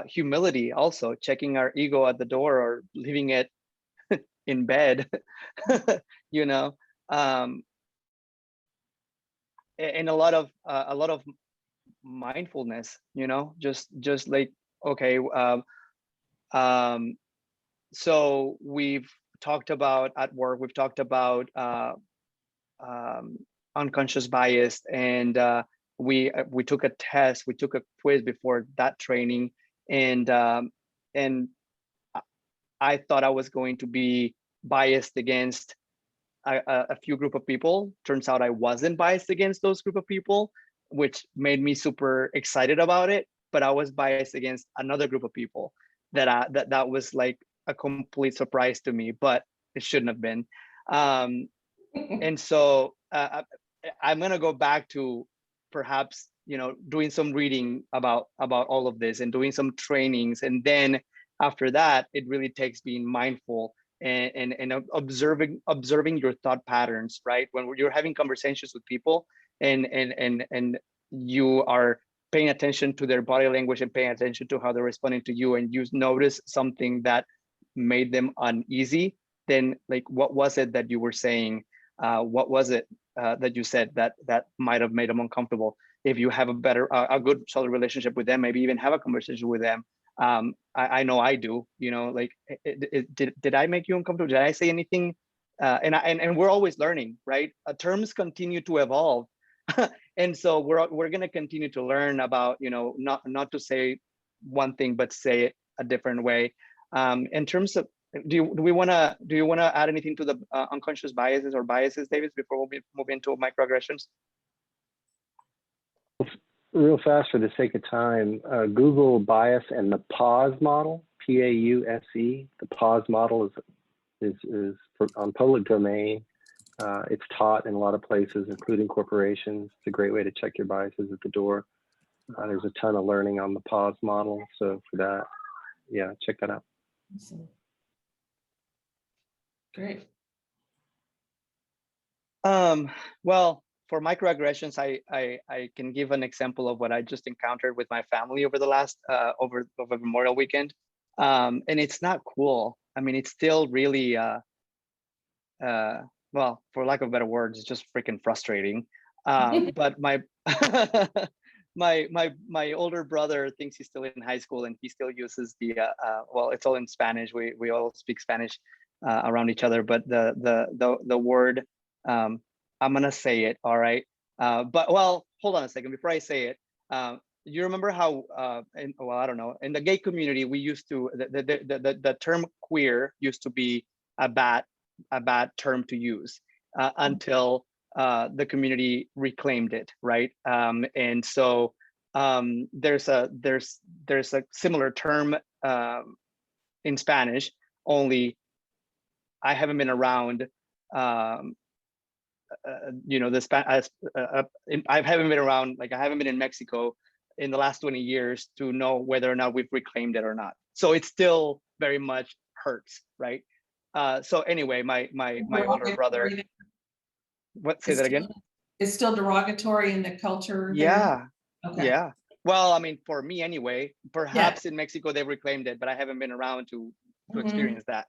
humility. Also, checking our ego at the door or leaving it in bed, you know, and a lot of mindfulness. You know, just like, okay. So we've talked about at work. We've talked about unconscious bias, and we took a test. We took a quiz before that training, and I thought I was going to be biased against a few group of people. Turns out I wasn't biased against those group of people, which made me super excited about it. But I was biased against another group of people that was like a complete surprise to me, but it shouldn't have been. And so I'm gonna go back to perhaps, you know, doing some reading about all of this and doing some trainings, and then after that, it really takes being mindful and observing your thought patterns, right? When you're having conversations with people and you are paying attention to their body language and paying attention to how they're responding to you, and you notice something that made them uneasy, then like, what was it that you were saying? What was it that you said that might have made them uncomfortable? If you have a good solid relationship with them, maybe even have a conversation with them. I know I do, you know, like, did I make you uncomfortable? Did I say anything? And we're always learning, right? Terms continue to evolve. And so we're going to continue to learn about, you know, not to say one thing, but say it a different way. In terms of, do you want to add anything to the unconscious biases or biases, Davis, before we move into microaggressions? Real fast, for the sake of time, Google bias and the pause model, PAUSE. The pause model is on public domain. It's taught in a lot of places, including corporations. It's a great way to check your biases at the door. There's a ton of learning on the pause model. So for that, yeah, check that out. Awesome. Great. Well, for microaggressions, I can give an example of what I just encountered with my family over the last over Memorial Weekend, and it's not cool. I mean, it's still really well, for lack of better words, it's just freaking frustrating. But my my older brother thinks he's still in high school, and he still uses the well, it's all in Spanish. We all speak Spanish around each other, but the word, I'm gonna say it, all right. But well, hold on a second before I say it. You remember how well, I don't know, in the gay community, we used to the term queer used to be a bad term to use until the community reclaimed it, right? And so there's a similar term in Spanish, only I haven't been around. You know, I haven't been around, like I haven't been in Mexico in the last 20 years to know whether or not we've reclaimed it or not. So it still very much hurts, right? So anyway, my older brother. What? Say that again? It's still derogatory in the culture. Yeah. There? Okay. Yeah. Well, I mean, for me anyway. Perhaps in Mexico they've reclaimed it, but I haven't been around to experience that.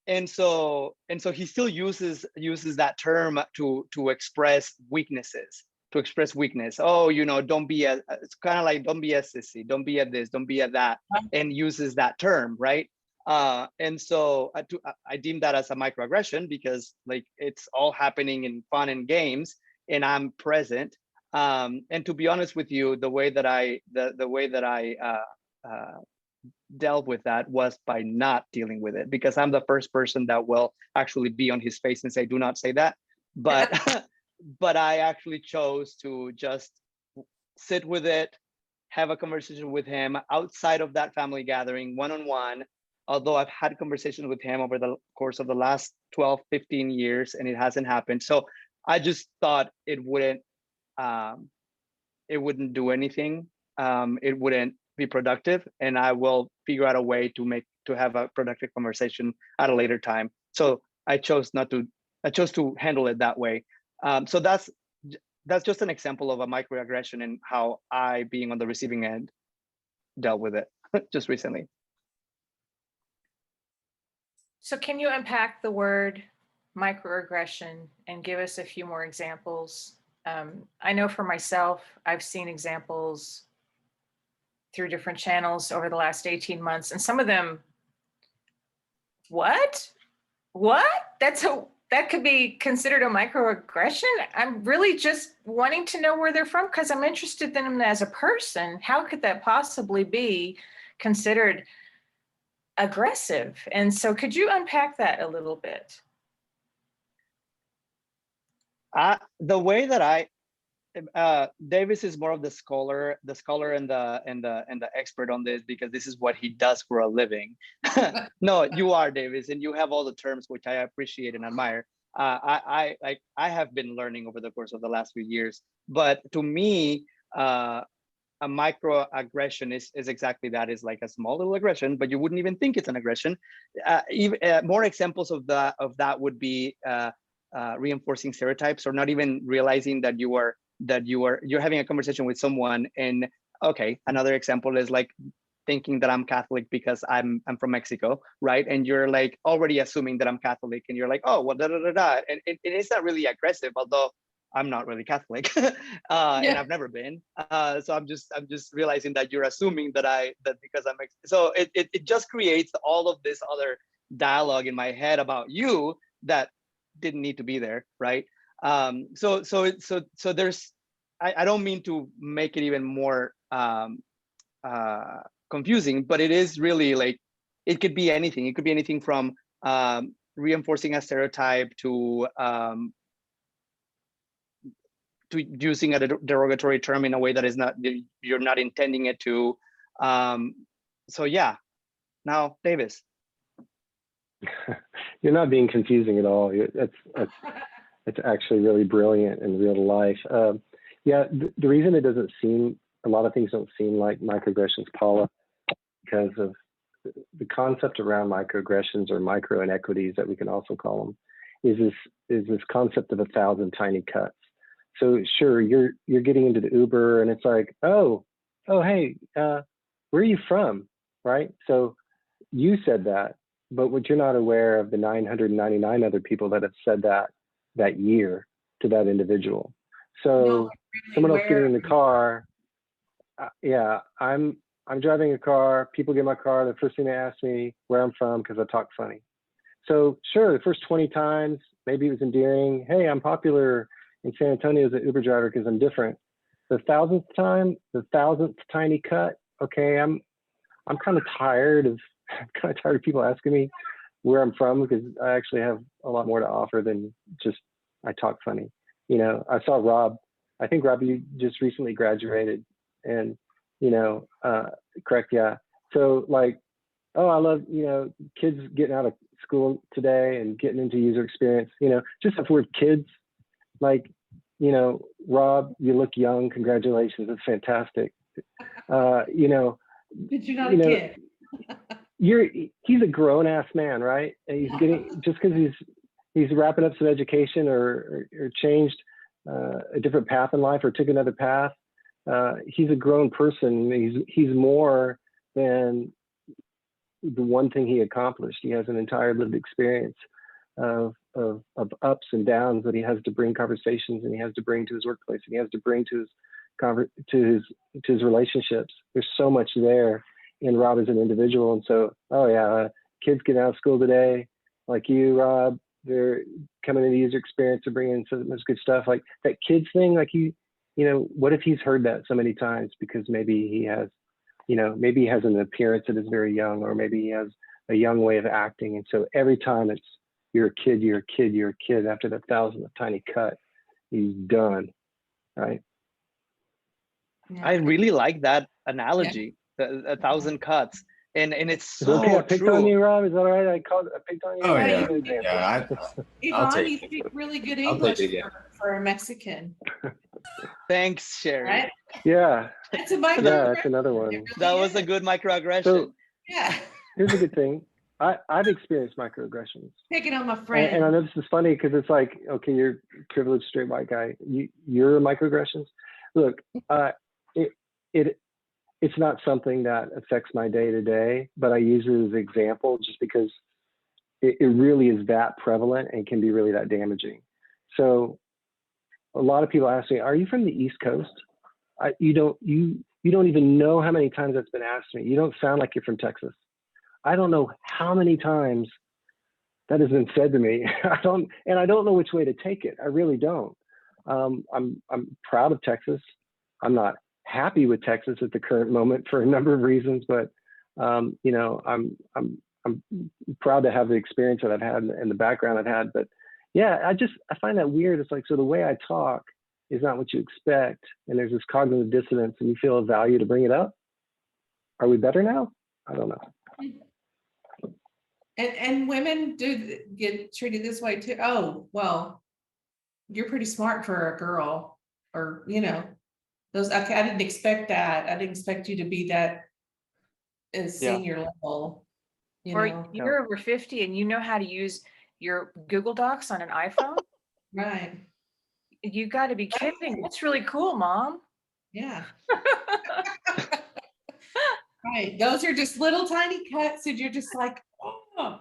And so he still uses that term to express weaknesses, to express weakness. Oh, you know, don't be a, it's kind of like, don't be a sissy, don't be a this, don't be a that, and uses that term, right? And so I deem that as a microaggression, because like it's all happening in fun and games, and I'm present. And to be honest with you, the way that I dealt with that was by not dealing with it, because I'm the first person that will actually be on his face and say, do not say that. But but I actually chose to just sit with it, have a conversation with him outside of that family gathering, one-on-one, although I've had conversations with him over the course of the last 12, 15 years, and it hasn't happened. So I just thought it wouldn't do anything. It wouldn't be productive, and I will figure out a way to have a productive conversation at a later time. So I chose to handle it that way. So that's just an example of a microaggression and how I, being on the receiving end, dealt with it just recently. So can you unpack the word microaggression and give us a few more examples? I know for myself, I've seen examples through different channels over the last 18 months, and some of them, what? That could be considered a microaggression? I'm really just wanting to know where they're from because I'm interested in them as a person. How could that possibly be considered aggressive? And so could you unpack that a little bit? The way that Davis is more of the scholar and the expert on this, because this is what he does for a living. No, you are, Davis, and you have all the terms which I appreciate and admire. I have been learning over the course of the last few years, but to me, a microaggression is exactly that. Is like a small little aggression, but you wouldn't even think it's an aggression. More examples of that would be reinforcing stereotypes, or not even realizing that you're having a conversation with someone, and okay, another example is like thinking that I'm Catholic because I'm from Mexico, right? And you're like already assuming that I'm Catholic, and you're like, oh, well, and it's not really aggressive, although I'm not really Catholic, and I've never been. So I'm just realizing that you're assuming that because I'm Mexican. So it just creates all of this other dialogue in my head about you that didn't need to be there, right? So there's, I don't mean to make it even more confusing, but it is really like, it could be anything. It could be anything from reinforcing a stereotype to using a derogatory term in a way that is not, you're not intending it to. So yeah, now Davis. You're not being confusing at all. It's actually really brilliant in real life. Yeah, the reason it doesn't seem, a lot of things don't seem like microaggressions, Paula, because of the concept around microaggressions, or micro inequities that we can also call them, is this concept of 1,000 tiny cuts. So sure, you're getting into the Uber and it's like, oh, hey, where are you from, right? So you said that, but what you're not aware of the 999 other people that have said that year to that individual. So No, really, someone else getting in the car, yeah, I'm driving a car, people get in my car, the first thing they ask me where I'm from, because I talk funny. So sure, the first 20 times, maybe it was endearing. Hey, I'm popular in San Antonio as an Uber driver because I'm different. The 1,000th time, the 1,000th tiny cut, okay, I'm kind of tired of people asking me where I'm from, because I actually have a lot more to offer than just I talk funny. You know, I saw Rob, I think Rob, you just recently graduated, and, you know, correct, yeah. So like, oh, I love, you know, kids getting out of school today and getting into user experience, you know, just if we're kids, like, you know, Rob, you look young, congratulations, it's fantastic. You know, Did you not get? He's a grown ass man, right? And he's getting, just because he's wrapping up some education or changed a different path in life or took another path. He's a grown person. He's more than the one thing he accomplished. He has an entire lived experience of ups and downs that he has to bring conversations, and he has to bring to his workplace, and he has to bring to his relationships. There's so much there in Rob as an individual. And so, oh yeah, kids getting out of school today, like you, Rob, they're coming into user experience and bringing in so much good stuff. Like that kids thing, like you know, what if he's heard that so many times because maybe he has, you know, maybe he has an appearance that is very young, or maybe he has a young way of acting. And so every time it's, you're a kid, you're a kid, you're a kid, after the 1,000th tiny cut, he's done, right? I really like that analogy, the 1,000 cuts. and it's Is it okay? so I picked on true. you, Rob. Is that all right? I picked on you. Oh Yeah, yeah, you- yeah. I'll Yvonne, take you it. speak really good I'll take English it, yeah. for a Mexican, Thanks, Cherri. right? Yeah, That's a yeah, microaggression. that's another one. It really That was a is. good microaggression. So Yeah, here's a good thing. I've experienced microaggressions. picking on my And I friend. know this is funny because it's like, okay, you're a privileged straight white guy. You're microaggressions. Look, it's not something that affects my day to day, but I use it as an example just because it really is that prevalent and can be really that damaging. So a lot of people ask me, "Are you from the East Coast?" You don't even know how many times that's been asked me. You don't sound like you're from Texas. I don't know how many times that has been said to me. I don't know which way to take it. I really don't. I'm proud of Texas. I'm not happy with Texas at the current moment for a number of reasons, but you know, I'm proud to have the experience that I've had and the background I've had. But yeah, I find that weird. It's like, so the way I talk is not what you expect, and there's this cognitive dissonance, and you feel a value to bring it up. Are we better now? I don't know. And women do get treated this way too. Oh, well, you're pretty smart for a girl, or, you know, those, I didn't expect that. I didn't expect you to be that senior level, you Or know, you're over 50 and you know how to use your Google Docs on an iPhone. right? You got to be kidding. That's really cool, Mom. Yeah. Right. Those are just little tiny cuts and you're just like, oh.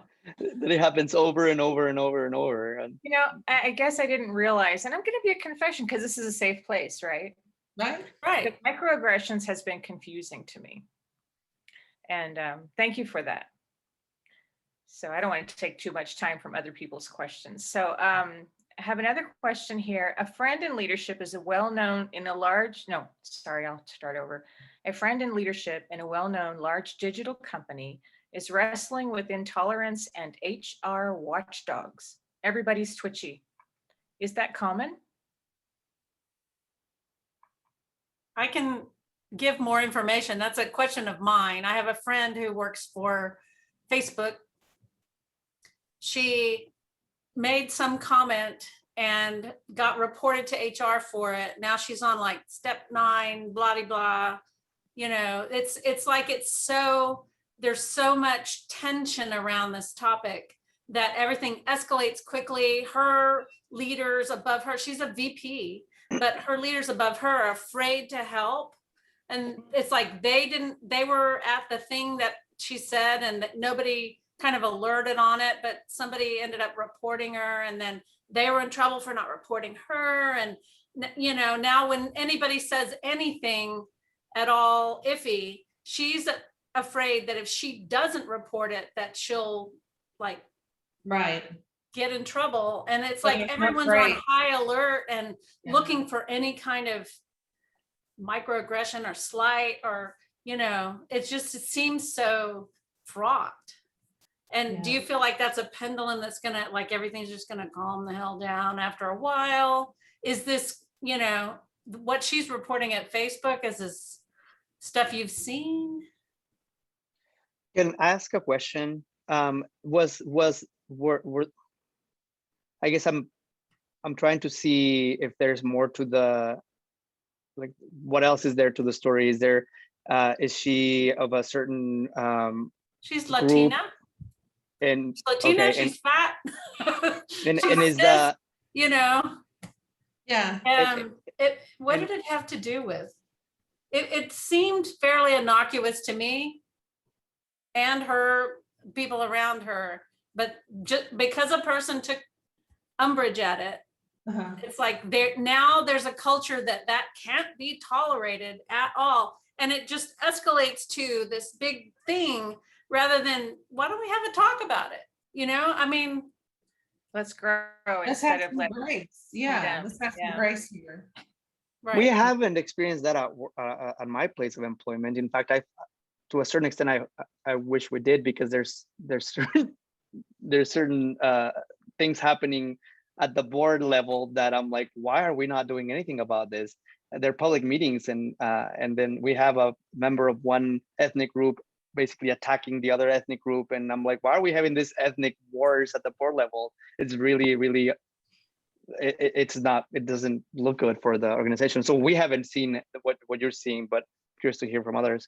That it happens over and over and over and over. And You know, I guess I didn't realize, and I'm going to be a confession because this is a safe place, right? Right. Right. But microaggressions has been confusing to me. And thank you for that. So I don't want to take too much time from other people's questions. So I have another question here. A friend in leadership is a well-known in a large, no, sorry, I'll start over. A friend in leadership in a well-known large digital company is wrestling with intolerance and HR watchdogs. Everybody's twitchy. Is that common? I can give more information. That's a question of mine. I have a friend who works for Facebook. She made some comment and got reported to HR for it. Now she's on like step 9, blah, blah, blah. You know, it's like there's so much tension around this topic that everything escalates quickly. Her leaders above her, she's a VP, but her leaders above her are afraid to help. And it's like they were at the thing that she said and that nobody kind of alerted on it, but somebody ended up reporting her, and then they were in trouble for not reporting her. And, you know, now when anybody says anything at all iffy, she's afraid that if she doesn't report it, that she'll like Right. get in trouble. And it's But like it's not everyone's great. on high alert and Yeah. looking for any kind of microaggression or slight, or, you know, it seems so fraught. And do Yeah. you feel like that's a pendulum that's gonna, like, everything's just gonna calm the hell down after a while? Is this, you know, what she's reporting at Facebook, is this stuff you've seen? can I ask a question? Were I guess I'm trying to see if there's more to the, like, what else is there to the story? Is there is she of a certain She's group? Latina. And She's Latina, okay, she's fat. and She is says, that, you know, Yeah. what did it have to do with? It seemed fairly innocuous to me and her people around her, but just because a person took umbrage at it, Uh-huh. it's like there's a culture that can't be tolerated at all. And it just escalates to this big thing rather than, why don't we have a talk about it? You know, I mean, Let's grow Let's instead have of some grace. Yeah. Yeah. Let's have some Yeah. grace here. right. we haven't experienced that at my place of employment. In fact, to a certain extent, I wish we did, because there's certain things happening at the board level that I'm like, why are we not doing anything about this? They're public meetings, and then we have a member of one ethnic group basically attacking the other ethnic group. And I'm like, why are we having this ethnic wars at the board level? It's really, really, it's not, it doesn't look good for the organization. So we haven't seen what you're seeing, but curious to hear from others.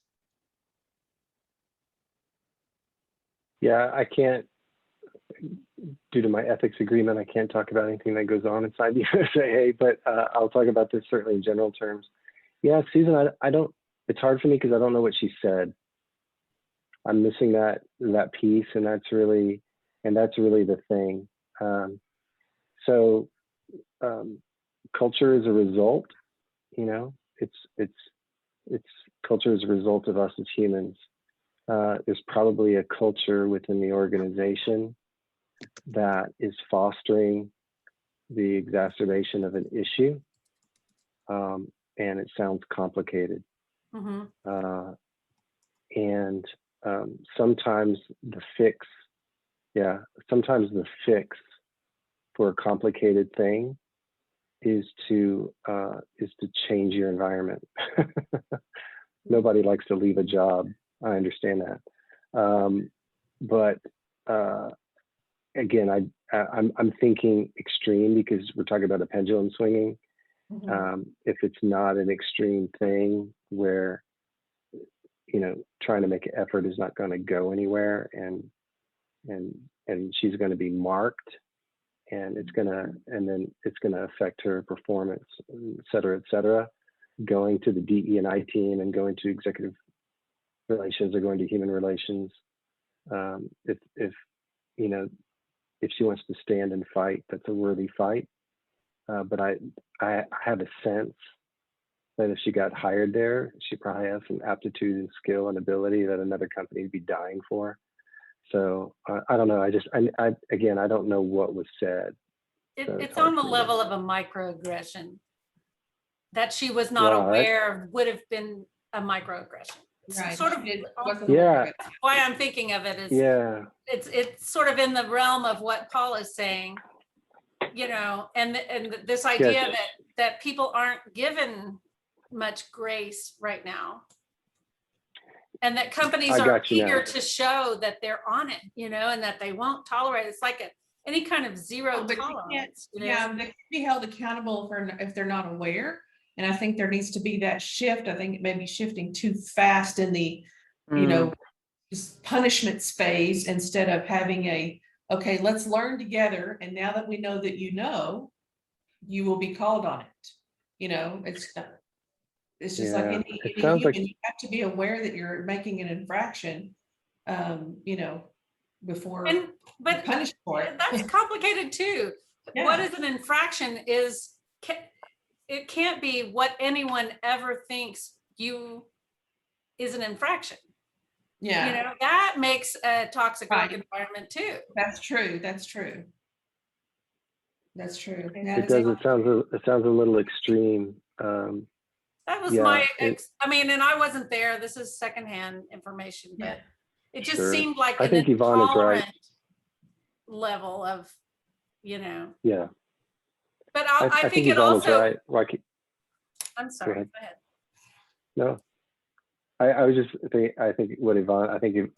Yeah, I can't, due to my ethics agreement, I can't talk about anything that goes on inside the USAA, but I'll talk about this certainly in general terms. Yeah, Susan, I don't, it's hard for me because I don't know what she said. I'm missing that piece, and that's really the thing. Culture is a result, you know, it's culture is a result of us as humans. There's probably a culture within the organization that is fostering the exacerbation of an issue, and it sounds complicated. And sometimes the fix for a complicated thing is to change your environment. Nobody likes to leave a job. I understand that, but again, I'm thinking extreme because we're talking about a pendulum swinging. If it's not an extreme thing where, you know, trying to make an effort is not going to go anywhere, and she's going to be marked, and it's going to affect her performance, et cetera, going to the DE&I team and going to executive relations or going to human relations. If you know, if she wants to stand and fight, that's a worthy fight. But I have a sense that if she got hired there, she probably has some aptitude and skill and ability that another company would be dying for. So I don't know. Again, I don't know what was said. So It's on the level of a microaggression that she was not aware would have been a microaggression. Right. Sort of, Yeah. why I'm thinking of it is, Yeah. it's sort of in the realm of what Paul is saying, you know, and this idea that people aren't given much grace right now, and that companies are eager to show that they're on it, you know, and that they won't tolerate. It's like any kind of zero tolerance. Yeah, they can be held accountable for if they're not aware. And I think there needs to be that shift. I think it may be shifting too fast in the, you know, punishment phase instead of having okay, let's learn together. And now that we know that you know, you will be called on it. You know, it's just like any human, you have to be aware that you're making an infraction, you know, before but punished for it. That's complicated too. Yeah. What is an infraction it can't be what anyone ever thinks is an infraction. Yeah. You know, that makes a toxic work environment too. That's true. That's true. That's true. It does. It sounds a little extreme. That was I mean, and I wasn't there. This is secondhand information, but it just seemed like I think Yvonne is right. Level of, you know. Yeah. But I think it Yvonne also. is right. I'm sorry. Go ahead. No, I was just thinking. I think what Yvonne. I think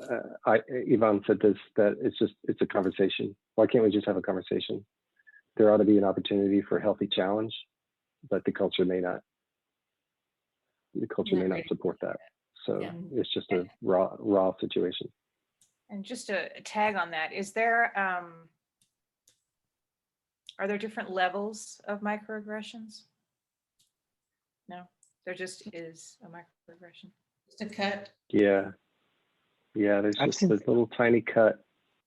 Yvonne said this, that it's a conversation. Why can't we just have a conversation? There ought to be an opportunity for a healthy challenge, but the culture may not. The culture may not support that. So it's just a raw situation. And just to tag on that, is there are there different levels of microaggressions? No, there just is a microaggression. Just a cut. Yeah. Yeah, there's just a little tiny cut.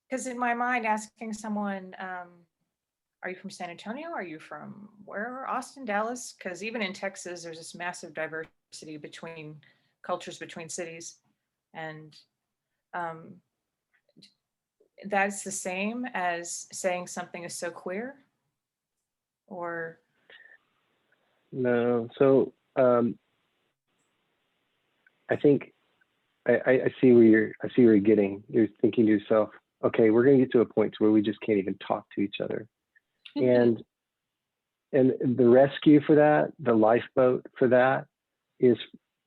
Because in my mind, asking someone, are you from San Antonio? Are you from where? Austin, Dallas? Because even in Texas, there's this massive diversity between cultures, between cities. And that's the same as saying something is so queer? Or? No, so I think I see where you're getting. You're thinking to yourself, okay, we're going to get to a point where we just can't even talk to each other. And the rescue for that, the lifeboat for that is,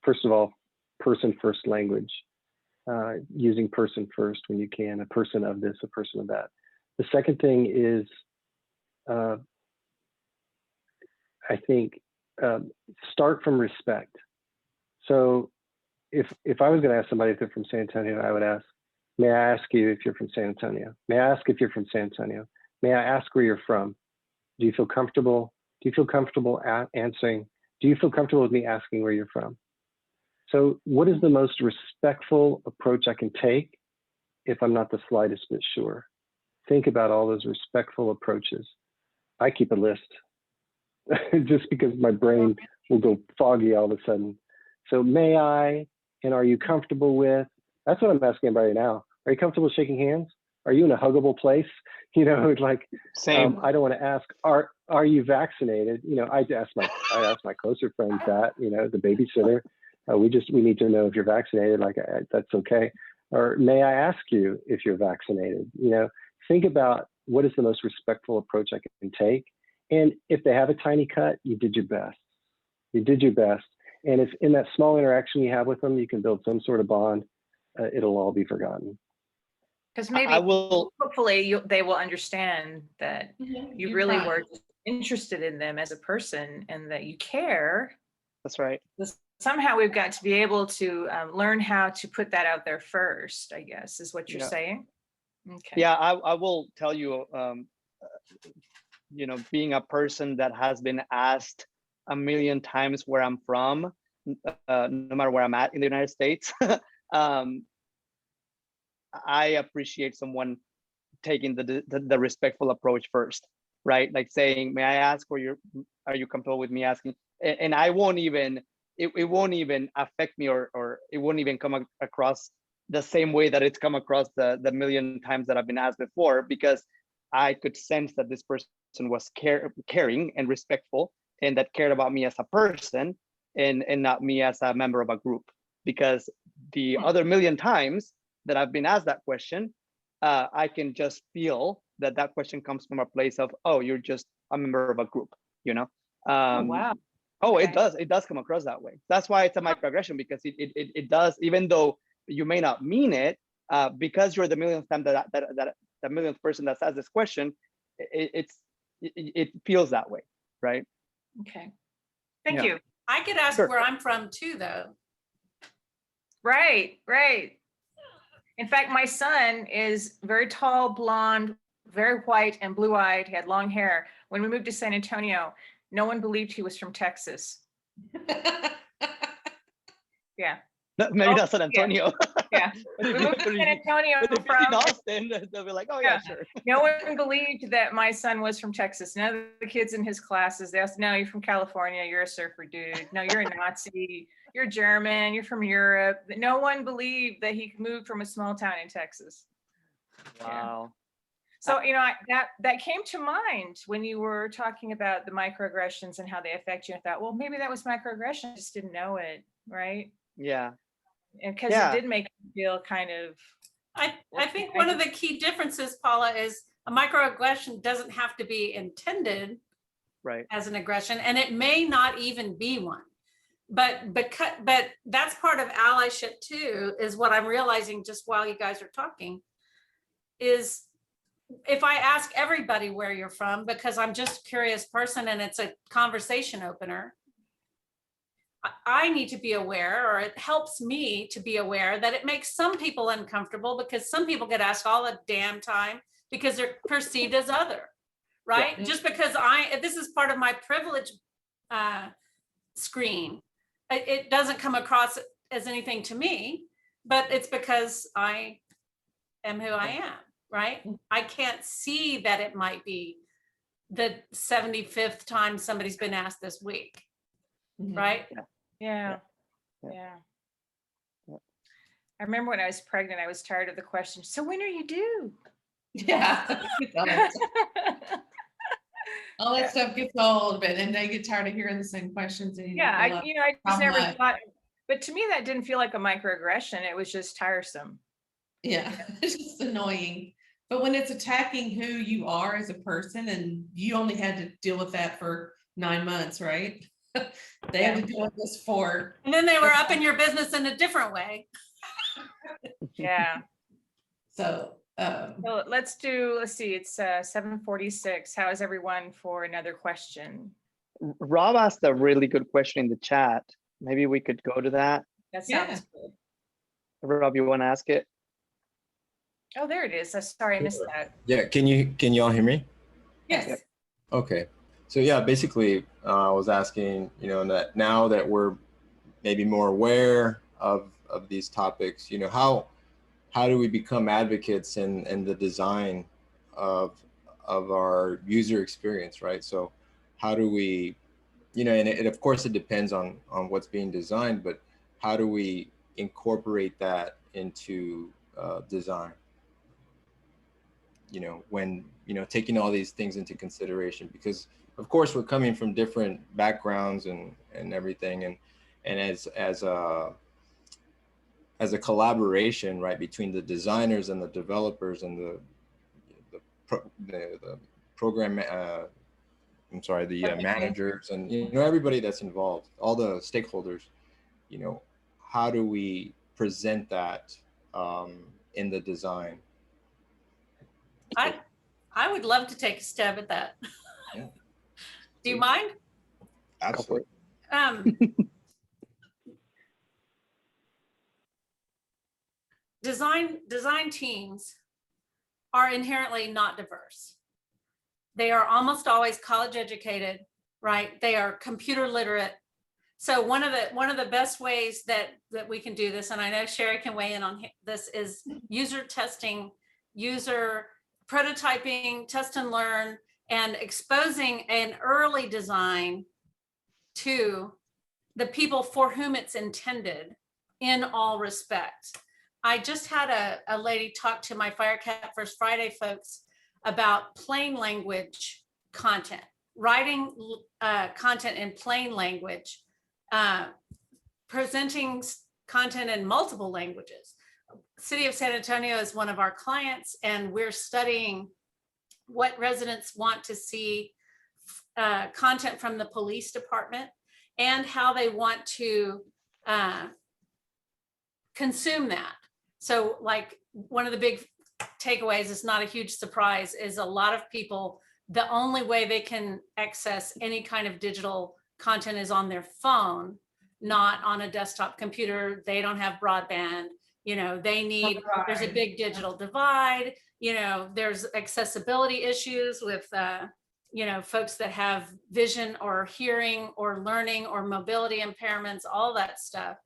first of all, person first language. using person first when you can, a person of this, a person of that. The second thing is, I think, start from respect. So if I was going to ask somebody if they're from San Antonio, I would ask, may I ask you if you're from San Antonio? May I ask if you're from San Antonio? May I ask where you're from? Do you feel comfortable? Do you feel comfortable answering? Do you feel comfortable with me asking where you're from? So what is the most respectful approach I can take if I'm not the slightest bit sure? Think about all those respectful approaches. I keep a list just because my brain will go foggy all of a sudden. So may I, and are you comfortable with? That's what I'm asking everybody now. Are you comfortable shaking hands? Are you in a huggable place? You know, like, Same. I don't want to ask, are you vaccinated? You know, I ask my closer friends that, you know, the babysitter, we need to know if you're vaccinated, like that's okay. Or may I ask you if you're vaccinated? You know, think about what is the most respectful approach I can take. And if they have a tiny cut, you did your best. You did your best. And if in that small interaction you have with them, you can build some sort of bond, it'll all be forgotten. Because maybe hopefully they will understand that you really were interested in them as a person and that you care. That's right. Somehow we've got to be able to learn how to put that out there first, I guess, is what you're saying. Okay. Yeah, I will tell you, you know, being a person that has been asked a million times where I'm from, no matter where I'm at in the United States, I appreciate someone taking the respectful approach first, right? Like saying, may I ask where are you comfortable with me asking? And I won't even, it won't even affect me or it won't even come across the same way that it's come across the million times that I've been asked before, because I could sense that this person was caring and respectful and that cared about me as a person and not me as a member of a group. Because the other million times that I've been asked that question, I can just feel that question comes from a place of, oh, you're just a member of a group, you know? Oh, wow. Oh, Okay. it does come across that way. That's why it's a microaggression, because it does, even though you may not mean it, because you're the millionth time the millionth person that says this question, it feels that way, right? Okay. Thank you. I could ask Sure. where I'm from too, though. Right. In fact, my son is very tall, blonde, very white and blue-eyed. He had long hair. When we moved to San Antonio, no one believed he was from Texas. Yeah. Maybe not San Antonio. Yeah. We moved to San Antonio from Austin, they'll be like, oh yeah, sure. No one believed that my son was from Texas. None of the kids in his classes, they asked, no, you're from California, you're a surfer dude. No, you're a Nazi, you're German, you're from Europe. No one believed that he moved from a small town in Texas. Wow. So, you know, that came to mind when you were talking about the microaggressions and how they affect you. I thought, well, maybe that was microaggression, I just didn't know it, right? Yeah. And because it did make me feel kind of. I think one of the key differences, Paula, is a microaggression doesn't have to be intended as an aggression, and it may not even be one. But that's part of allyship too, is what I'm realizing just while you guys are talking, is if I ask everybody where you're from, because I'm just a curious person and it's a conversation opener, I need to be aware, or it helps me to be aware that it makes some people uncomfortable because some people get asked all the damn time because they're perceived as other, right? Yeah. Just because this is part of my privilege screen. It doesn't come across as anything to me, but it's because I am who I am, right? I can't see that it might be the 75th time somebody's been asked this week, right? Yeah. I remember when I was pregnant, I was tired of the question, so when are you due? Yeah. All that stuff gets old, and they get tired of hearing the same questions. And I just never thought, but to me, that didn't feel like a microaggression. It was just tiresome. Yeah, it's just annoying. But when it's attacking who you are as a person, and you only had to deal with that for 9 months, right? They had to deal with this for. And then they were up in your business in a different way. Yeah. So, So let's see, it's 7:46. How is everyone for another question? Rob asked a really good question in the chat. Maybe we could go to that. That Yeah. sounds good. Rob, you want to ask it? Oh, there it is. Sorry, I missed that. Yeah, can you all hear me? yes. Yep. Okay. So yeah, basically I was asking, that now that we're maybe more aware of these topics, how do we become advocates in the design of our user experience, right? So how do we, and it of course it depends on what's being designed, but how do we incorporate that into design? When, taking all these things into consideration, because of course we're coming from different backgrounds and everything. And as a collaboration, right, between the designers and the developers and the program, managers and, everybody that's involved, all the stakeholders, how do we present that in the design? I would love to take a stab at that. Yeah. Do you mind? Absolutely. Design teams are inherently not diverse. They are almost always college educated, right? They are computer literate. So one of the best ways that we can do this, and I know Cherri can weigh in on this, is user testing, user prototyping, test and learn, and exposing an early design to the people for whom it's intended in all respects. I just had a lady talk to my Firecat First Friday folks about plain language content, writing content in plain language, presenting content in multiple languages. City of San Antonio is one of our clients, and we're studying what residents want to see content from the police department and how they want to consume that. So like one of the big takeaways, is not a huge surprise, is a lot of people, the only way they can access any kind of digital content is on their phone, not on a desktop computer. They don't have broadband. They need, there's a big digital divide. There's accessibility issues with, folks that have vision or hearing or learning or mobility impairments, all that stuff.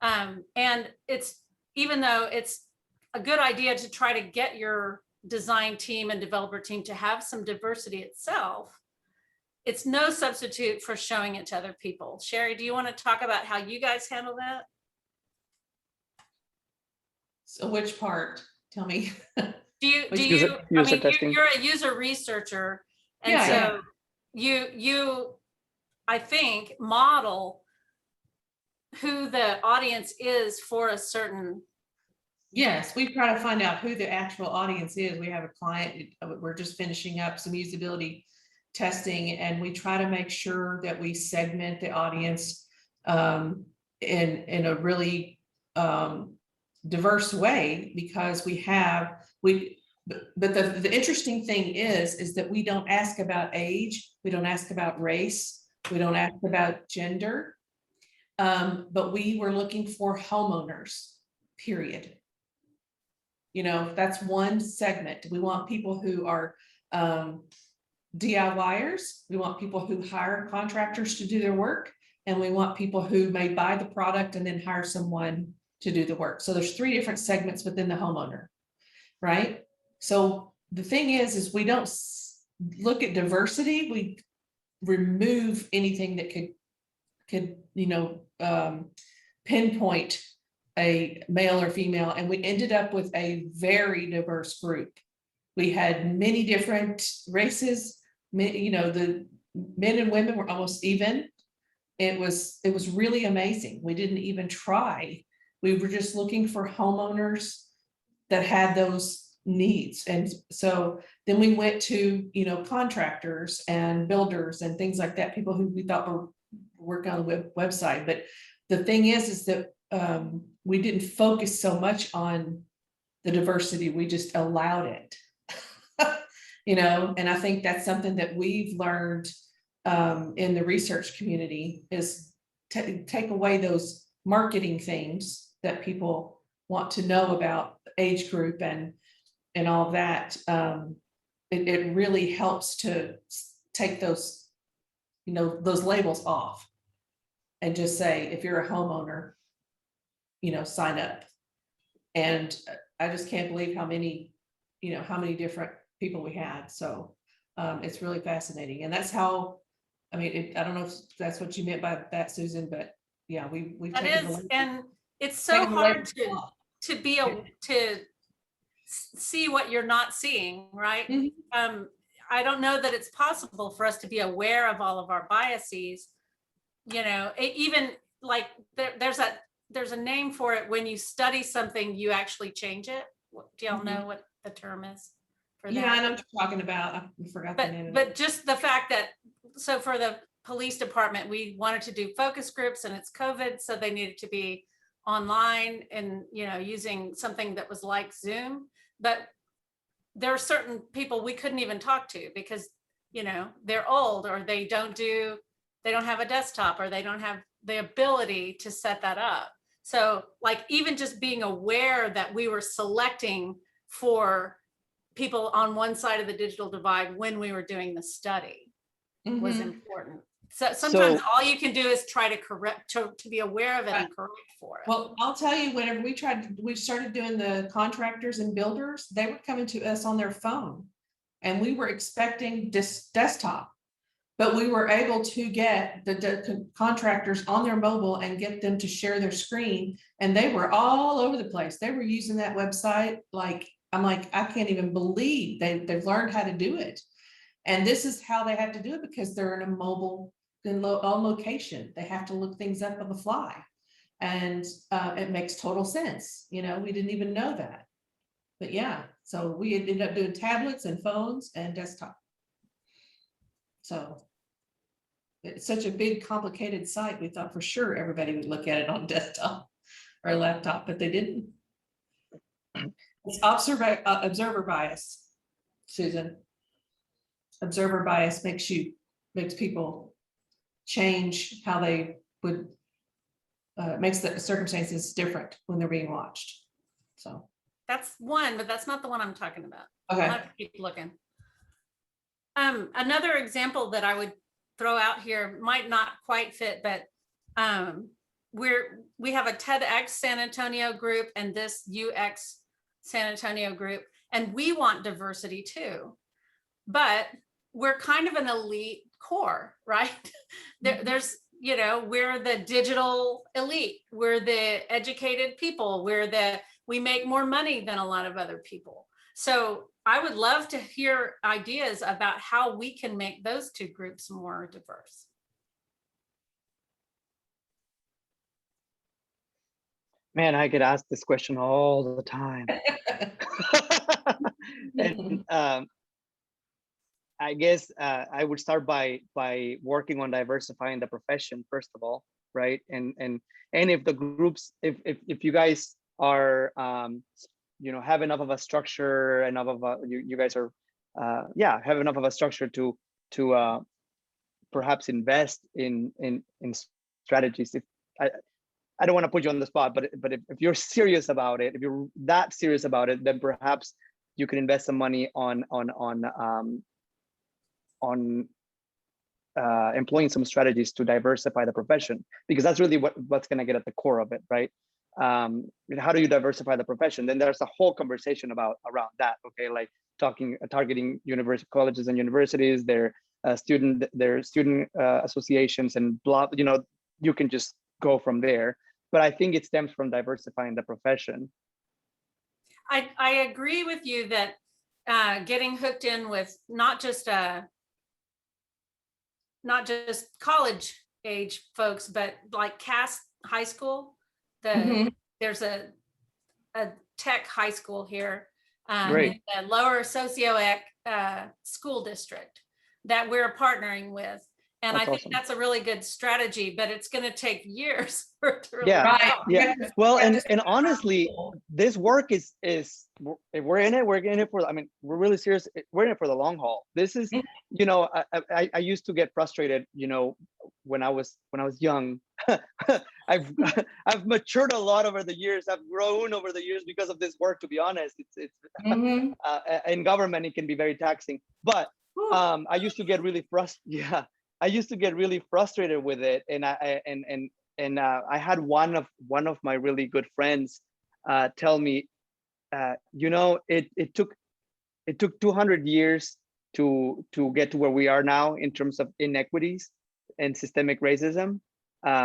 And it's, even though it's a good idea to try to get your design team and developer team to have some diversity itself, it's no substitute for showing it to other people. Cherri, do you want to talk about how you guys handle that? So which part? Tell me. User testing. You're a user researcher, and Yeah, so you I think model who the audience is for a certain. Yes, we try to find out who the actual audience is. We have a client, we're just finishing up some usability testing, and we try to make sure that we segment the audience in a really diverse way, because but the interesting thing is that we don't ask about age, we don't ask about race, we don't ask about gender, but we were looking for homeowners, period. That's one segment. We want people who are DIYers. We want people who hire contractors to do their work. And we want people who may buy the product and then hire someone to do the work. So there's 3 different segments within the homeowner, right? So the thing is we don't look at diversity. We remove anything that could pinpoint a male or female, and we ended up with a very diverse group. We had many different races, the men and women were almost even. It was really amazing. We didn't even try. We were just looking for homeowners that had those needs. And so then we went to, contractors and builders and things like that, people who we thought were working on the website. But the thing is that we didn't focus so much on the diversity, we just allowed it. You know, and I think that's something that we've learned in the research community is take away those marketing things that people want to know about age group and all that. It really helps to take those, you know, those labels off and just say, if you're a homeowner, you know, sign up. And I just can't believe how many, you know, how many different people we had. So it's really fascinating. And that's how, I mean, I don't know if that's what you meant by that, Susan, but yeah, we've That taken is, the, and it's so taken the hard labels to off. be able to see what you're not seeing, right? Mhm. I don't know that it's possible for us to be aware of all of our biases. You know, even like there's a name for it. When you study something, you actually change it. Do y'all know what the term is for that? Yeah, I know what you're talking about. I forgot the name of it. But just the fact that, so for the police department, we wanted to do focus groups and it's COVID, so they needed to be online and, you know, using something that was like Zoom. But there are certain people we couldn't even talk to because, you know, they're old or they don't have a desktop or they don't have the ability to set that up. So like even just being aware that we were selecting for people on one side of the digital divide when we were doing the study was important. So sometimes all you can do is try to correct, to be aware of it and correct for it. Well, I'll tell you, whenever we started doing the contractors and builders, they were coming to us on their phone and we were expecting this desktop, but we were able to get the contractors on their mobile and get them to share their screen. And they were all over the place. They were using that website. Like, I'm like, I can't even believe they've learned how to do it. And this is how they have to do it because they're in a mobile on location. They have to look things up on the fly. And it makes total sense. You know, we didn't even know that. But yeah, so we ended up doing tablets and phones and desktop. So it's such a big, complicated site. We thought for sure everybody would look at it on desktop or laptop, but they didn't. It's observer bias, Susan. Observer bias makes people change how they would, makes the circumstances different when they're being watched. So that's one, but that's not the one I'm talking about. okay. I'll have to keep looking. Another example that I would throw out here might not quite fit, but we have a TEDx San Antonio group and this UX San Antonio group, and we want diversity too, but we're kind of an elite core, right? There's, you know, we're the digital elite, we're the educated people, we make more money than a lot of other people. So I would love to hear ideas about how we can make those two groups more diverse. Man, I get asked this question all the time. And I guess I would start by working on diversifying the profession first of all, right? And if the groups, if you guys are you know, have enough of a structure, enough of a, you guys are have enough of a structure to perhaps invest in strategies. If I don't want to put you on the spot, but if you're serious about it, if you're that serious about it, then perhaps you can invest some money on employing some strategies to diversify the profession, because that's really what's going to get at the core of it, right? How do you diversify the profession? Then there's a whole conversation around that. Okay, like targeting colleges and universities, their student associations and blah. You know, you can just go from there. But I think it stems from diversifying the profession. I agree with you that getting hooked in with not just college age folks, but like Cass High School. There's a tech high school here, in the lower socioeconomic school district that we're partnering with. And I That's think awesome. that's a really good strategy, but it's going to take years for it to really Yeah. work Right. out. Yeah. Well, and honestly, this work is if we're in it for, I mean, we're really serious. We're in it for the long haul. This is, you know, I used to get frustrated, you know, when I was young. I've matured a lot over the years. I've grown over the years because of this work, to be honest. It's Mhm. in government, it can be very taxing, but Whew. I used to get really frustrated. Yeah, I used to get really frustrated with it, and I had one of my really good friends tell me, you know, it took 200 years to get to where we are now in terms of inequities and systemic racism.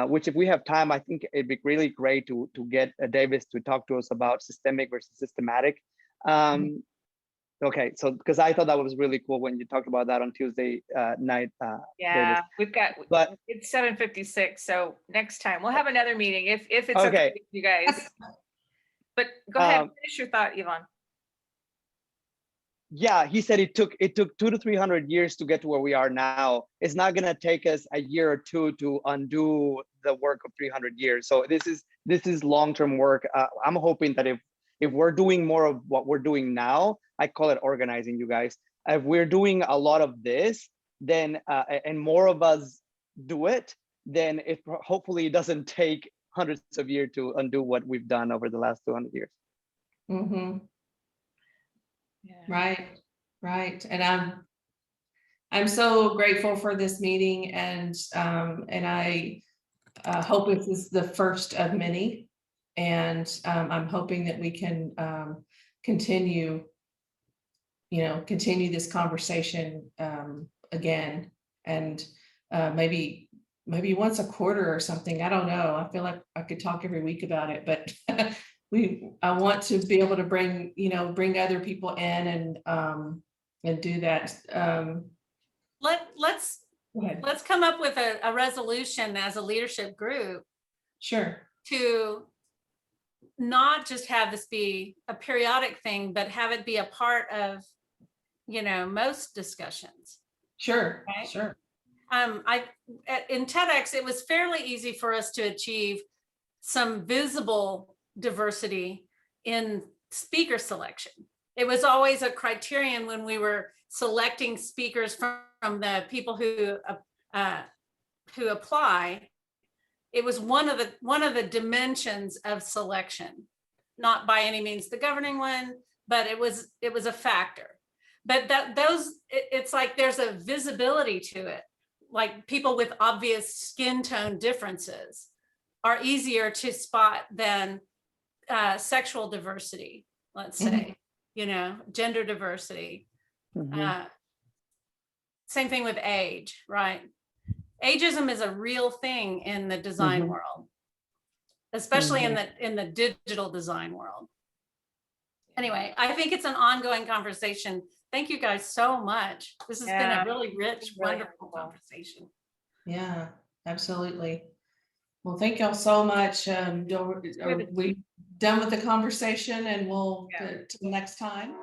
Which, if we have time, I think it'd be really great to get Davis to talk to us about systemic versus systematic. Okay, so because I thought that was really cool when you talked about that on Tuesday night. Yeah, Davis. But it's 7:56, so next time we'll have another meeting if it's okay Okay. with you guys. But go ahead, Um, finish your thought, Yvonne. yeah, he said it took 200 to 300 years to get to where we are now. It's not gonna take us a year or two to undo the work of 300 years. So this is long-term work. I'm hoping that if we're doing more of what we're doing now, I call it organizing, you guys. If we're doing a lot of this, then and more of us do it, then it hopefully doesn't take hundreds of years to undo what we've done over the last 200 years. Mhm. Yeah. Right. And I'm so grateful for this meeting, and I hope this is the first of many. And I'm hoping that we can continue this conversation again, and maybe once a quarter or something. I don't know. I feel like I could talk every week about it, but I want to be able to bring other people in and do that. Let's Go ahead. come up with a resolution as a leadership group Sure. to not just have this be a periodic thing, but have it be a part of, most discussions. Sure. Right. Sure. In TEDx, it was fairly easy for us to achieve some visible diversity in speaker selection. It was always a criterion when we were selecting speakers from the people who apply. It was one of the dimensions of selection, not by any means the governing one, but it was a factor. But it's like there's a visibility to it. Like people with obvious skin tone differences are easier to spot than sexual diversity, let's say, gender diversity. Same thing with age, right? Ageism is a real thing in the design world, especially in the digital design world. Anyway, I think it's an ongoing conversation. Thank you guys so much. This has been a really rich, wonderful conversation. Yeah, absolutely. Well, thank y'all so much. Are we done with the conversation, and we'll till next time?